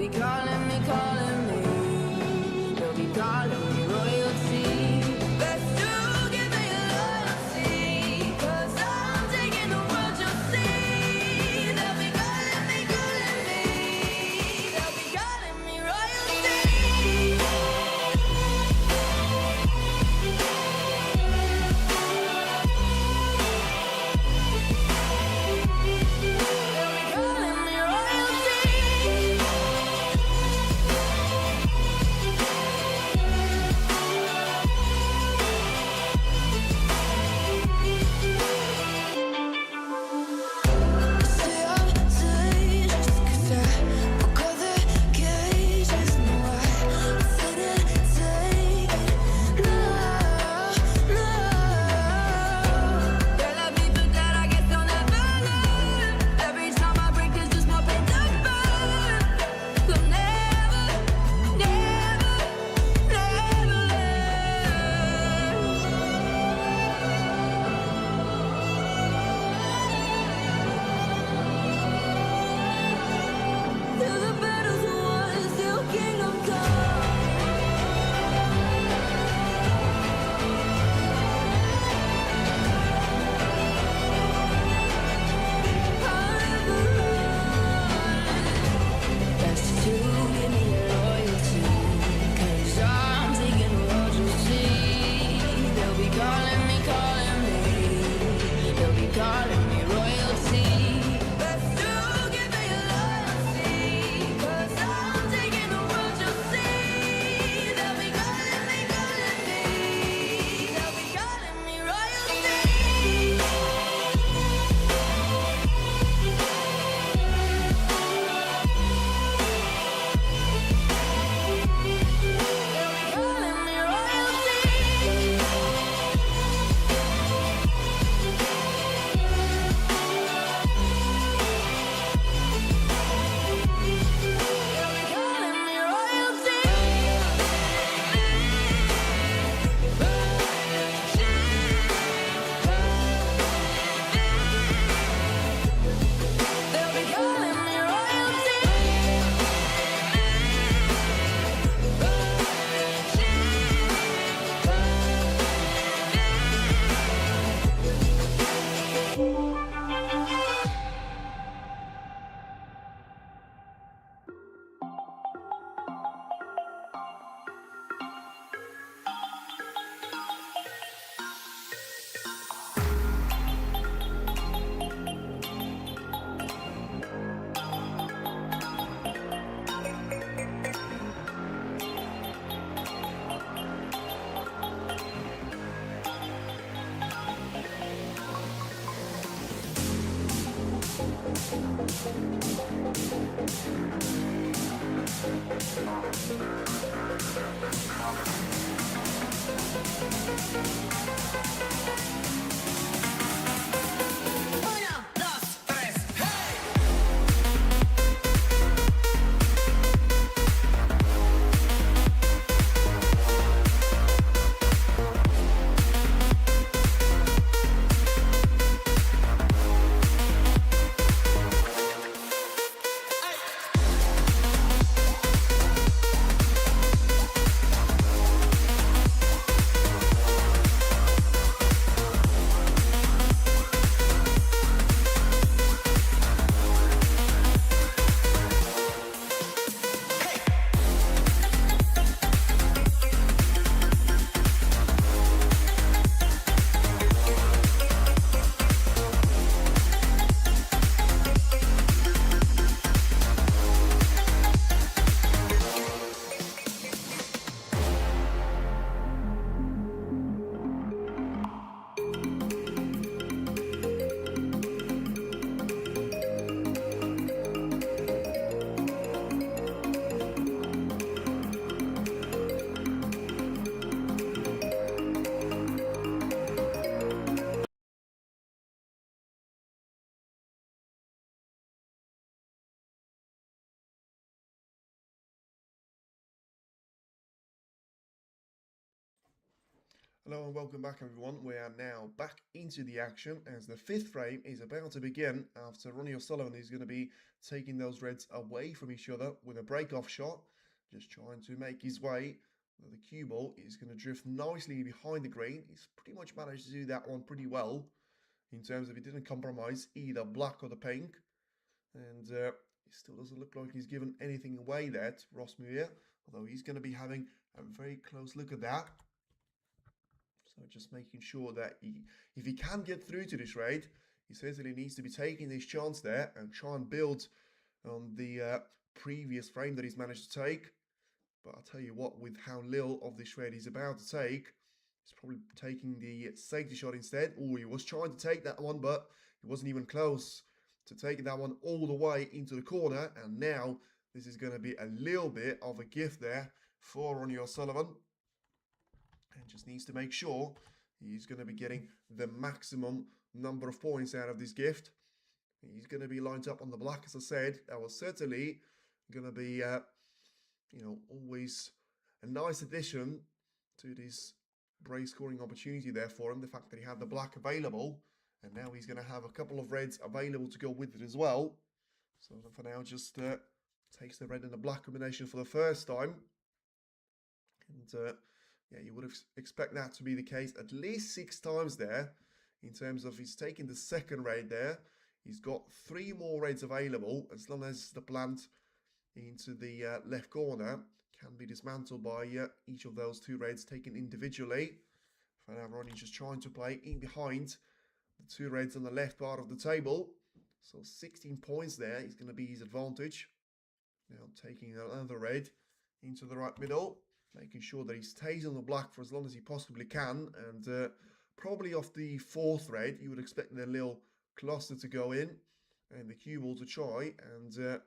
be calling me, calling me. They'll be calling me royalty. Best to give me your loyalty, 'cause I'm taking the world, you'll see. They'll be calling me, calling me. They'll be calling me royalty.
Hello and welcome back everyone. We are now back into the action as the fifth frame is about to begin after Ronnie O'Sullivan is going to be taking those reds away from each other with a break-off shot, just trying to make his way. The cue ball is going to drift nicely behind the green. He's pretty much managed to do that one pretty well in terms of he didn't compromise either black or the pink. And it still doesn't look like he's given anything away there to Ross Muir, although he's going to be having a very close look at that. So just making sure that if he can get through to this raid, he certainly needs to be taking this chance there and try and build on the previous frame that he's managed to take. But I'll tell you what, with how little of this raid he's about to take, he's probably taking the safety shot instead. Oh, he was trying to take that one, but he wasn't even close to taking that one all the way into the corner. And now this is going to be a little bit of a gift there for Ronnie O'Sullivan. And just needs to make sure he's going to be getting the maximum number of points out of this gift. He's going to be lined up on the black, as I said. That was certainly going to be, always a nice addition to this break scoring opportunity there for him. The fact that he had the black available, and now he's going to have a couple of reds available to go with it as well. So for now, just takes the red and the black combination for the first time. And yeah, you would expect that to be the case at least 6 times there. In terms of he's taking the second raid there. He's got 3 more raids available as long as the plant into the left corner can be dismantled by each of those 2 raids taken individually. For now, Ronnie's just trying to play in behind the 2 raids on the left part of the table. So 16 points there is going to be his advantage. Now taking another raid into the right middle, making sure that he stays on the black for as long as he possibly can. And probably off the 4th raid, you would expect the little cluster to go in and the cue ball to try and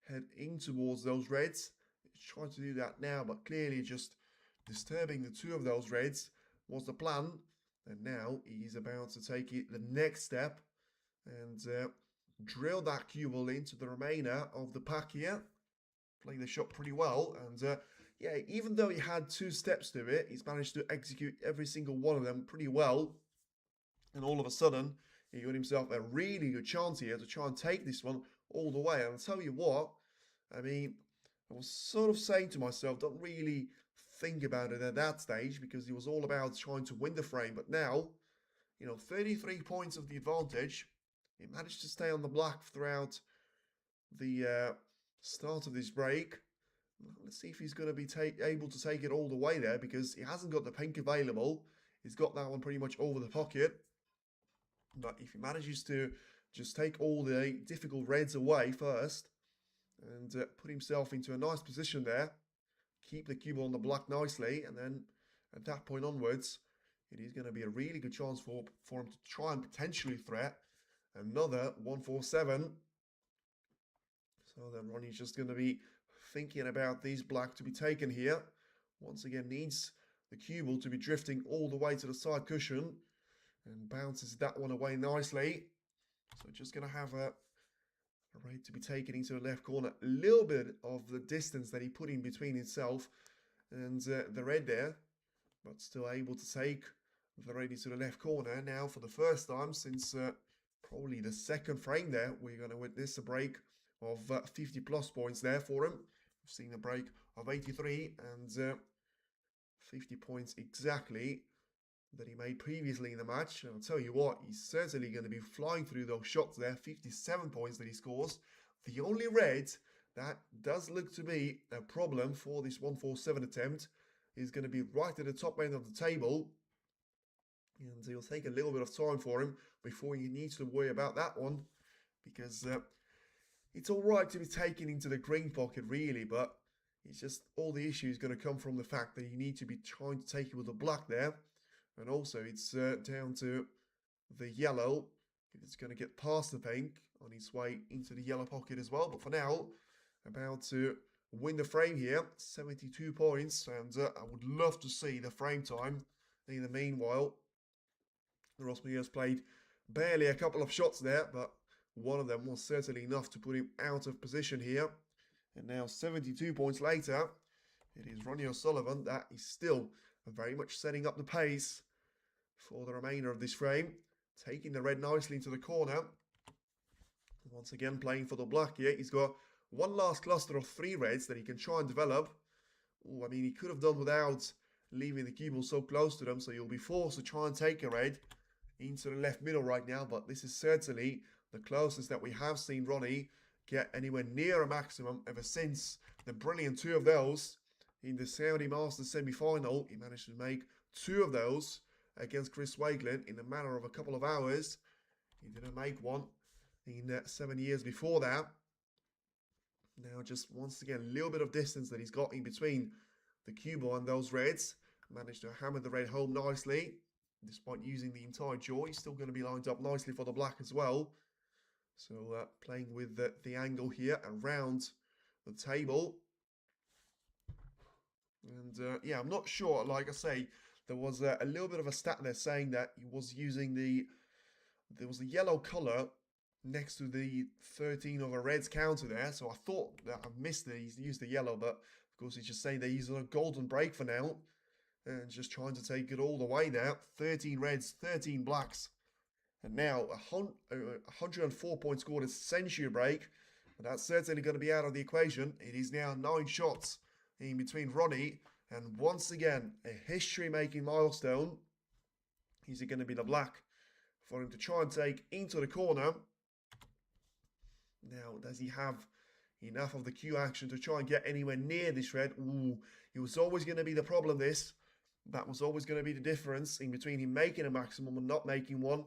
head in towards those reds. He's trying to do that now, but clearly just disturbing the 2 of those reds was the plan. And now he's about to take it the next step and drill that cue ball into the remainder of the pack here. Playing the shot pretty well, and yeah, even though he had 2 steps to it, he's managed to execute every single one of them pretty well. And all of a sudden, he got himself a really good chance here to try and take this one all the way. And I'll tell you what, I mean, I was sort of saying to myself, don't really think about it at that stage because it was all about trying to win the frame. But now, 33 points of the advantage. He managed to stay on the black throughout the start of this break. Let's see if he's going to be able to take it all the way there because he hasn't got the pink available. He's got that one pretty much over the pocket. But if he manages to just take all the difficult reds away first and put himself into a nice position there, keep the cue ball on the black nicely, and then at that point onwards, it is going to be a really good chance for him to try and potentially threat another 147. So then Ronnie's just going to be thinking about these black to be taken here. Once again, needs the cue ball to be drifting all the way to the side cushion and bounces that one away nicely. So just going to have a raid to be taken into the left corner. A little bit of the distance that he put in between himself and the red there, but still able to take the raid into the left corner. Now for the first time since probably the 2nd frame there, we're going to witness a break of 50 plus points there for him. We've seen a break of 83 and 50 points exactly that he made previously in the match. And I'll tell you what, he's certainly going to be flying through those shots there. 57 points that he scores. The only red that does look to be a problem for this 147 attempt is going to be right at the top end of the table. And it'll take a little bit of time for him before he needs to worry about that one because it's all right to be taken into the green pocket, really, but it's just all the issue is going to come from the fact that you need to be trying to take it with the black there. And also, it's down to the yellow. It's going to get past the pink on its way into the yellow pocket as well. But for now, about to win the frame here. 72 points. And I would love to see the frame time. In the meanwhile, Ross Muir has played barely a couple of shots there, but one of them was certainly enough to put him out of position here. And now 72 points later, it is Ronnie O'Sullivan that is still very much setting up the pace for the remainder of this frame. Taking the red nicely into the corner. Once again, playing for the black here. He's got one last cluster of 3 reds that he can try and develop. Oh, I mean, he could have done without leaving the cue ball so close to them, so you'll be forced to try and take a red into the left middle right now, but this is certainly the closest that we have seen Ronnie get anywhere near a maximum ever since the brilliant 2 of those in the Saudi Masters semi-final. He managed to make 2 of those against Chris Wakelin in a matter of a couple of hours. He didn't make one in 7 years before that. Now just once again, a little bit of distance that he's got in between the cue ball and those reds. Managed to hammer the red home nicely. Despite using the entire jaw, he's still going to be lined up nicely for the black as well. So playing with the angle here around the table. And yeah, I'm not sure. Like I say, there was a little bit of a stat there saying that he was using there was a yellow colour next to the 13 of a reds counter there. So I thought that I missed it. He's used the yellow, but of course he's just saying they're using a golden break for now. And just trying to take it all the way there. 13 reds, 13 blacks. And now 104 points scored as century break. And that's certainly going to be out of the equation. It is now 9 shots in between Ronnie. And once again, a history-making milestone. Is it going to be the black for him to try and take into the corner? Now, does he have enough of the cue action to try and get anywhere near this red? Ooh, it was always going to be the problem, this. That was always going to be the difference in between him making a maximum and not making one.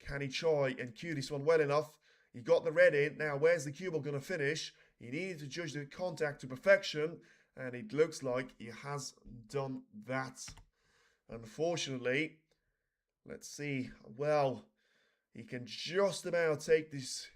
Can he try and cue this one well enough? He got the red in. Now, where's the cue ball going to finish? He needed to judge the contact to perfection. And it looks like he has done that. Unfortunately, let's see. Well, he can just about take this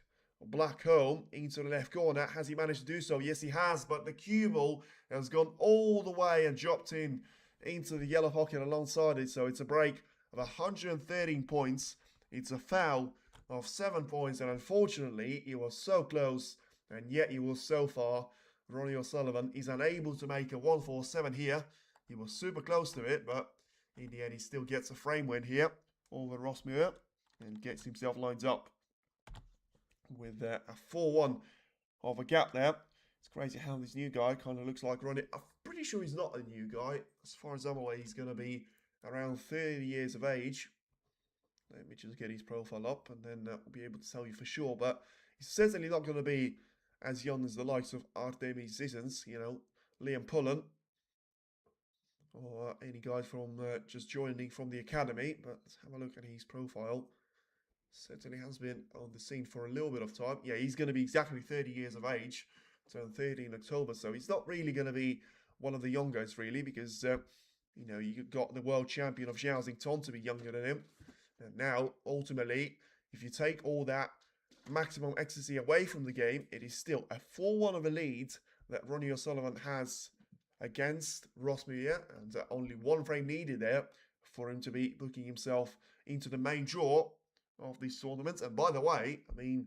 black home into the left corner. Has he managed to do so? Yes, he has. But the cue ball has gone all the way and dropped in into the yellow pocket alongside it. So it's a break of 113 points. It's a foul of 7 points. And unfortunately, he was so close. And yet he was so far. Ronnie O'Sullivan is unable to make a 147 here. He was super close to it. But in the end, he still gets a frame win here over Ross Muir. And gets himself lined up with a 4-1 of a gap there. It's crazy how this new guy kind of looks like Ronnie. I'm pretty sure he's not a new guy. As far as I'm aware, he's going to be around 30 years of age. Let me just get his profile up and then we'll be able to tell you for sure. But he's certainly not going to be as young as the likes of Artemis Zizens, you know, Liam Pullen, or any guys from just joining from the academy. But let's have a look at his profile. Certainly has been on the scene for a little bit of time. Yeah, he's going to be exactly 30 years of age. Turned 30 in October. So he's not really going to be one of the young guys, really, because, you know, you got the world champion of Xiaoxington to be younger than him. And now, ultimately, if you take all that maximum ecstasy away from the game, it is still a 4-1 of a lead that Ronnie O'Sullivan has against Ross Muir. And only 1 frame needed there for him to be booking himself into the main draw of these tournaments. And by the way, I mean,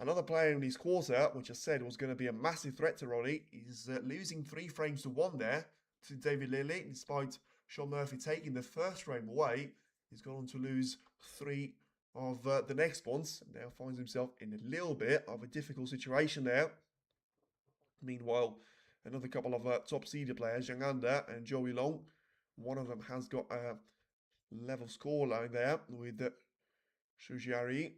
another player in his quarter, which I said was going to be a massive threat to Ronnie, is losing 3 frames to 1 there to David Lilly. Despite Sean Murphy taking the first frame away, he's gone on to lose 3 of the next ones. Now finds himself in a little bit of a difficult situation there. Meanwhile, another couple of top-seeded players, Zhang Anda and Joey Long, one of them has got a level scoreline there with Shujiari.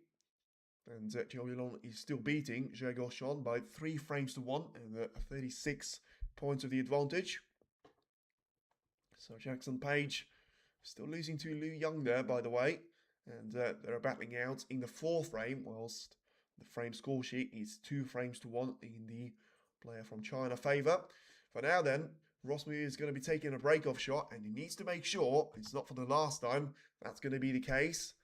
And Joey Long is still beating Zhe Gauchon by 3 frames to 1 and 36 points of the advantage. So Jackson Page still losing to Liu Young there, by the way. And they're battling out in the 4th frame, whilst the frame score sheet is 2 frames to 1 in the player from China favour. For now then, Ross Muir is going to be taking a break-off shot, and he needs to make sure it's not for the last time that's going to be the case.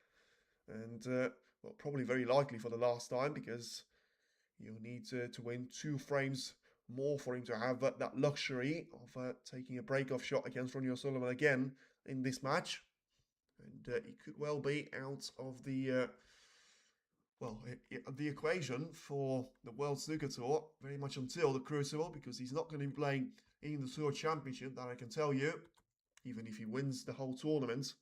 And, well, probably very likely for the last time, because you'll need to win 2 frames more for him to have that luxury of taking a break-off shot against Ronnie O'Sullivan again in this match. And he could well be out of the, the equation for the World Snooker Tour, very much until the Crucible, because he's not going to be playing in the Tour Championship, that I can tell you, even if he wins the whole tournament.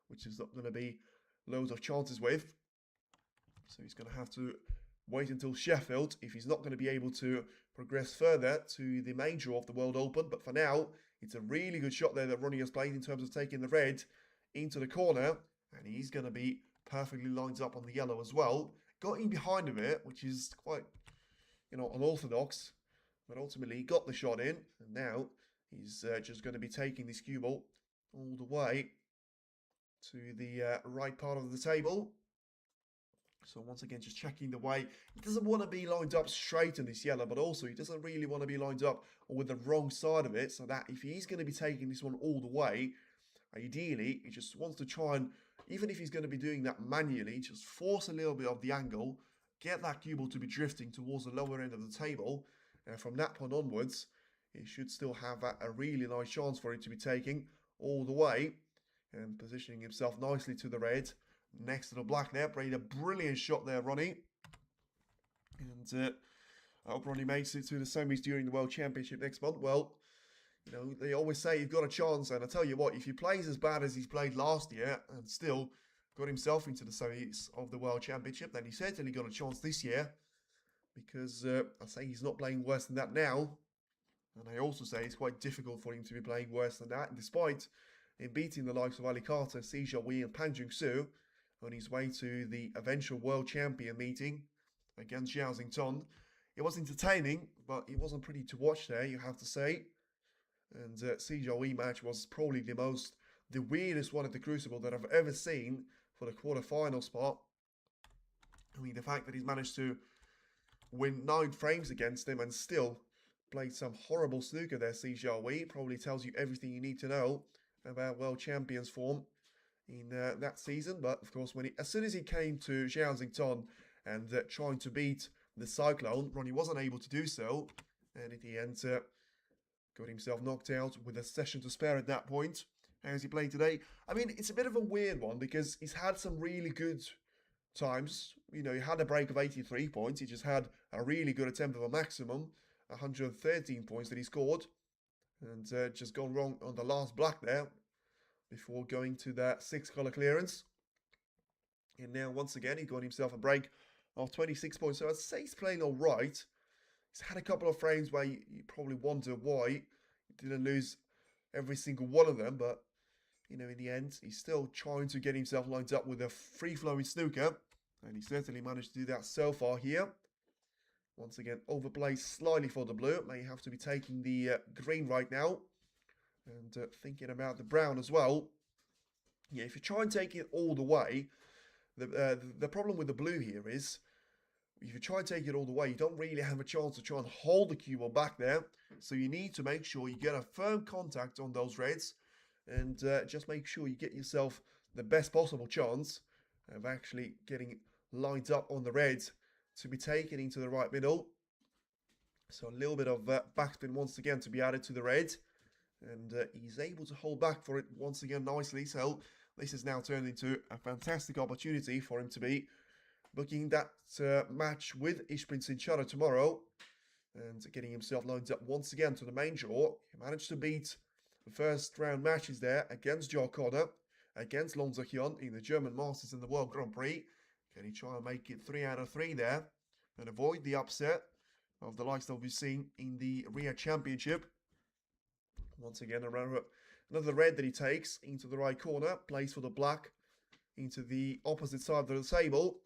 which is not going to be loads of chances with. So he's going to have to wait until Sheffield if he's not going to be able to progress further to the main draw of the World Open. But for now, it's a really good shot there that Ronnie has played in terms of taking the red into the corner. And he's going to be perfectly lined up on the yellow as well. Got in behind of it, which is quite, unorthodox. But ultimately, he got the shot in. And now he's just going to be taking this cue ball all the way to the right part of the table. So once again, just checking the way. He doesn't want to be lined up straight in this yellow, but also he doesn't really want to be lined up with the wrong side of it. So that if he's going to be taking this one all the way, ideally, he just wants to try and, even if he's going to be doing that manually, just force a little bit of the angle, get that cue ball to be drifting towards the lower end of the table. And from that point onwards, he should still have a really nice chance for it to be taking all the way and positioning himself nicely to the red. Next to the black there, played a brilliant shot there, Ronnie. And I hope Ronnie makes it to the semis during the World Championship next month. Well, they always say you've got a chance. And I tell you what, if he plays as bad as he's played last year and still got himself into the semis of the World Championship, then he's certainly got a chance this year. Because I say he's not playing worse than that now. And I also say it's quite difficult for him to be playing worse than that. And despite him beating the likes of Ali Carter, Si Jiahui and Pan Jung-soo on his way to the eventual World Champion meeting against Zhao Xington. It was entertaining, but it wasn't pretty to watch there, you have to say. And Si Jiahui match was probably the weirdest one at the Crucible that I've ever seen for the quarterfinal spot. I mean, the fact that he's managed to win 9 frames against him and still played some horrible snooker there, Si Jiahui, probably tells you everything you need to know about World Champions form in that season. But of course, as soon as he came to Zhao Xington and trying to beat the Cyclone, Ronnie wasn't able to do so, and in the end got himself knocked out with a session to spare at that point. How's he playing today? I mean, it's a bit of a weird one because he's had some really good times. He had a break of 83 points. He just had a really good attempt of a maximum, 113 points that he scored, and just gone wrong on the last black there before going to that 6-color clearance. And now, once again, he got himself a break of 26 points. So I'd say he's playing all right. He's had a couple of frames where you probably wonder why he didn't lose every single one of them. But, in the end, he's still trying to get himself lined up with a free-flowing snooker. And he certainly managed to do that so far here. Once again, overplays slightly for the blue. May have to be taking the green right now. And thinking about the brown as well. Yeah, if you try and take it all the way, the problem with the blue here is, if you try and take it all the way, you don't really have a chance to try and hold the cue ball back there. So you need to make sure you get a firm contact on those reds. And just make sure you get yourself the best possible chance of actually getting lined up on the reds to be taken into the right middle. So a little bit of backspin once again to be added to the red. And he's able to hold back for it once again nicely. So this has now turned into a fantastic opportunity for him to be booking that match with Ishpin Sinchara tomorrow. And getting himself lined up once again to the main draw. He managed to beat the first round matches there against Joe Connor, against Long Zhehyun in the German Masters and the World Grand Prix. Can he try and make it 3 out of 3 there and avoid the upset of the likes that we've seen in the Riyadh Championship? Once again, another red that he takes into the right corner, plays for the black into the opposite side of the table,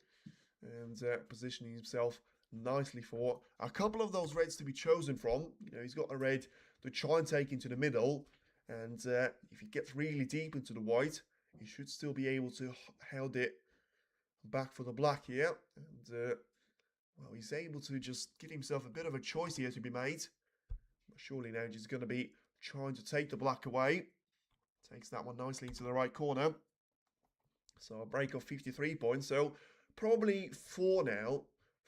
and positioning himself nicely for a couple of those reds to be chosen from. He's got a red to try and take into the middle, and if he gets really deep into the white, he should still be able to hold it back for the black here. And well, he's able to just give himself a bit of a choice here to be made. But surely now he's going to be trying to take the black away. Takes that one nicely into the right corner. So a break of 53 points. So probably 4 now,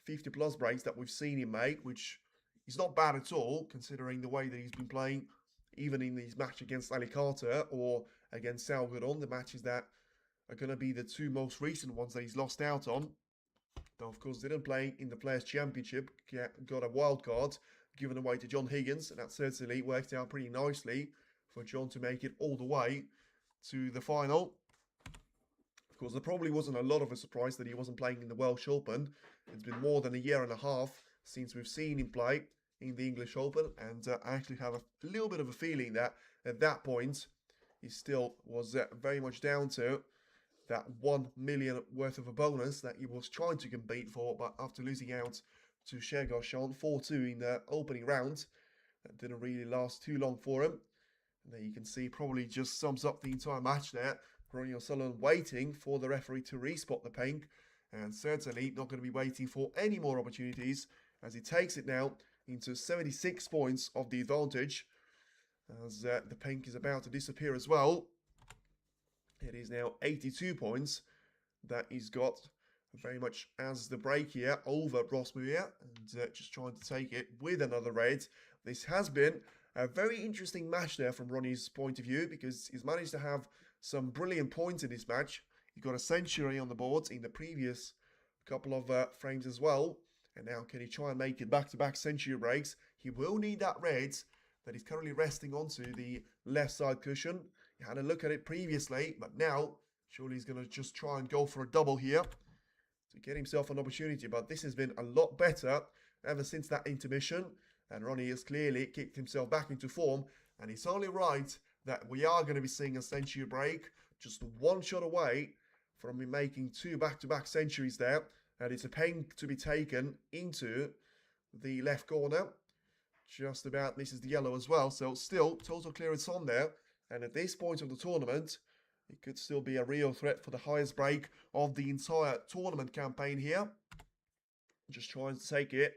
50 plus breaks that we've seen him make, which is not bad at all, considering the way that he's been playing, even in his match against Ali Carter or against Salgadon, the matches that are going to be the 2 most recent ones that he's lost out on. Though, of course, didn't play in the Players' Championship, got a wild card given away to John Higgins, and that certainly worked out pretty nicely for John to make it all the way to the final. course, there probably wasn't a lot of a surprise that he wasn't playing in the Welsh Open. It's been more than a year and a half since we've seen him play in the English Open, and I actually have a little bit of a feeling that at that point he still was very much down to that 1 million worth of a bonus that he was trying to compete for, but after losing out to Shergoshan 4-2 in the opening round, that didn't really last too long for him. And there you can see probably just sums up the entire match there. Ronnie O'Sullivan waiting for the referee to respot the pink, and certainly not going to be waiting for any more opportunities as he takes it now into 76 points of the advantage, as the pink is about to disappear as well. It is now 82 points that he's got, very much as the break here over Ross Muir, and just trying to take it with another red. This has been a very interesting match there from Ronnie's point of view, because he's managed to have some brilliant points in this match. He got a century on the board in the previous couple of frames as well. And now can he try and make it back-to-back century breaks? He will need that red that he's currently resting onto the left side cushion. He had a look at it previously, but now surely he's going to just try and go for a double here to get himself an opportunity. But this has been a lot better ever since that intermission, and Ronnie has clearly kicked himself back into form, and it's only right that we are going to be seeing a century break, just one shot away from him making two back-to-back centuries there. And it's a pink to be taken into the left corner. Just about, this is the yellow as well. So still, total clearance on there. And at this point of the tournament, it could still be a real threat for the highest break of the entire tournament campaign here. Just trying to take it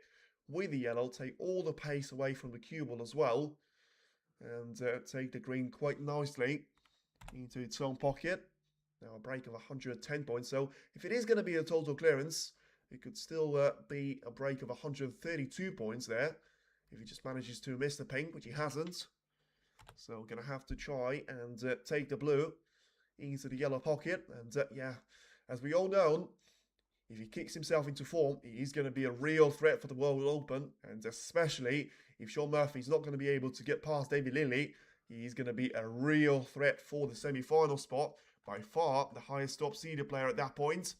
with the yellow, take all the pace away from the cue ball as well. And take the green quite nicely into its own pocket. Now a break of 110 points, so if it is going to be a total clearance, it could still be a break of 132 points there, if he just manages to miss the pink, which he hasn't. So we're going to have to try and take the blue into the yellow pocket, and yeah, as we all know, if he kicks himself into form, he's going to be a real threat for the World Open, and especially if Sean Murphy's not going to be able to get past David Lilley, he's going to be a real threat for the semi-final spot. By far the highest top seeded player at that point.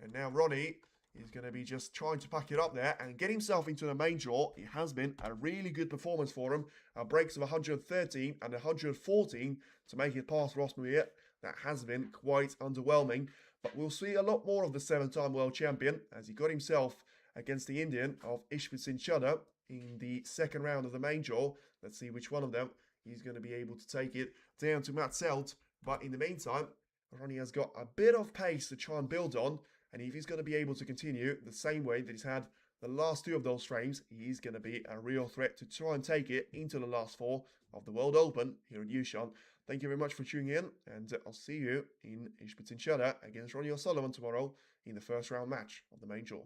And now Ronnie is going to be just trying to pack it up there and get himself into the main draw. It has been a really good performance for him. Breaks of 113 and 114 to make it past Ross Muir. That has been quite underwhelming. But we'll see a lot more of the 7-time world champion as he got himself against the Indian of Ishbit Singh Chadha in the second round of the main draw. Let's see which one of them he's going to be able to take it down to Matt Selt. But in the meantime, Ronnie has got a bit of pace to try and build on, and if he's going to be able to continue the same way that he's had the last two of those frames, he's going to be a real threat to try and take it into the last four of the World Open here in Yushan. Thank you very much for tuning in, and I'll see you in Ishbit Singh Chadha against Ronnie O'Sullivan tomorrow in the first round match of the main draw.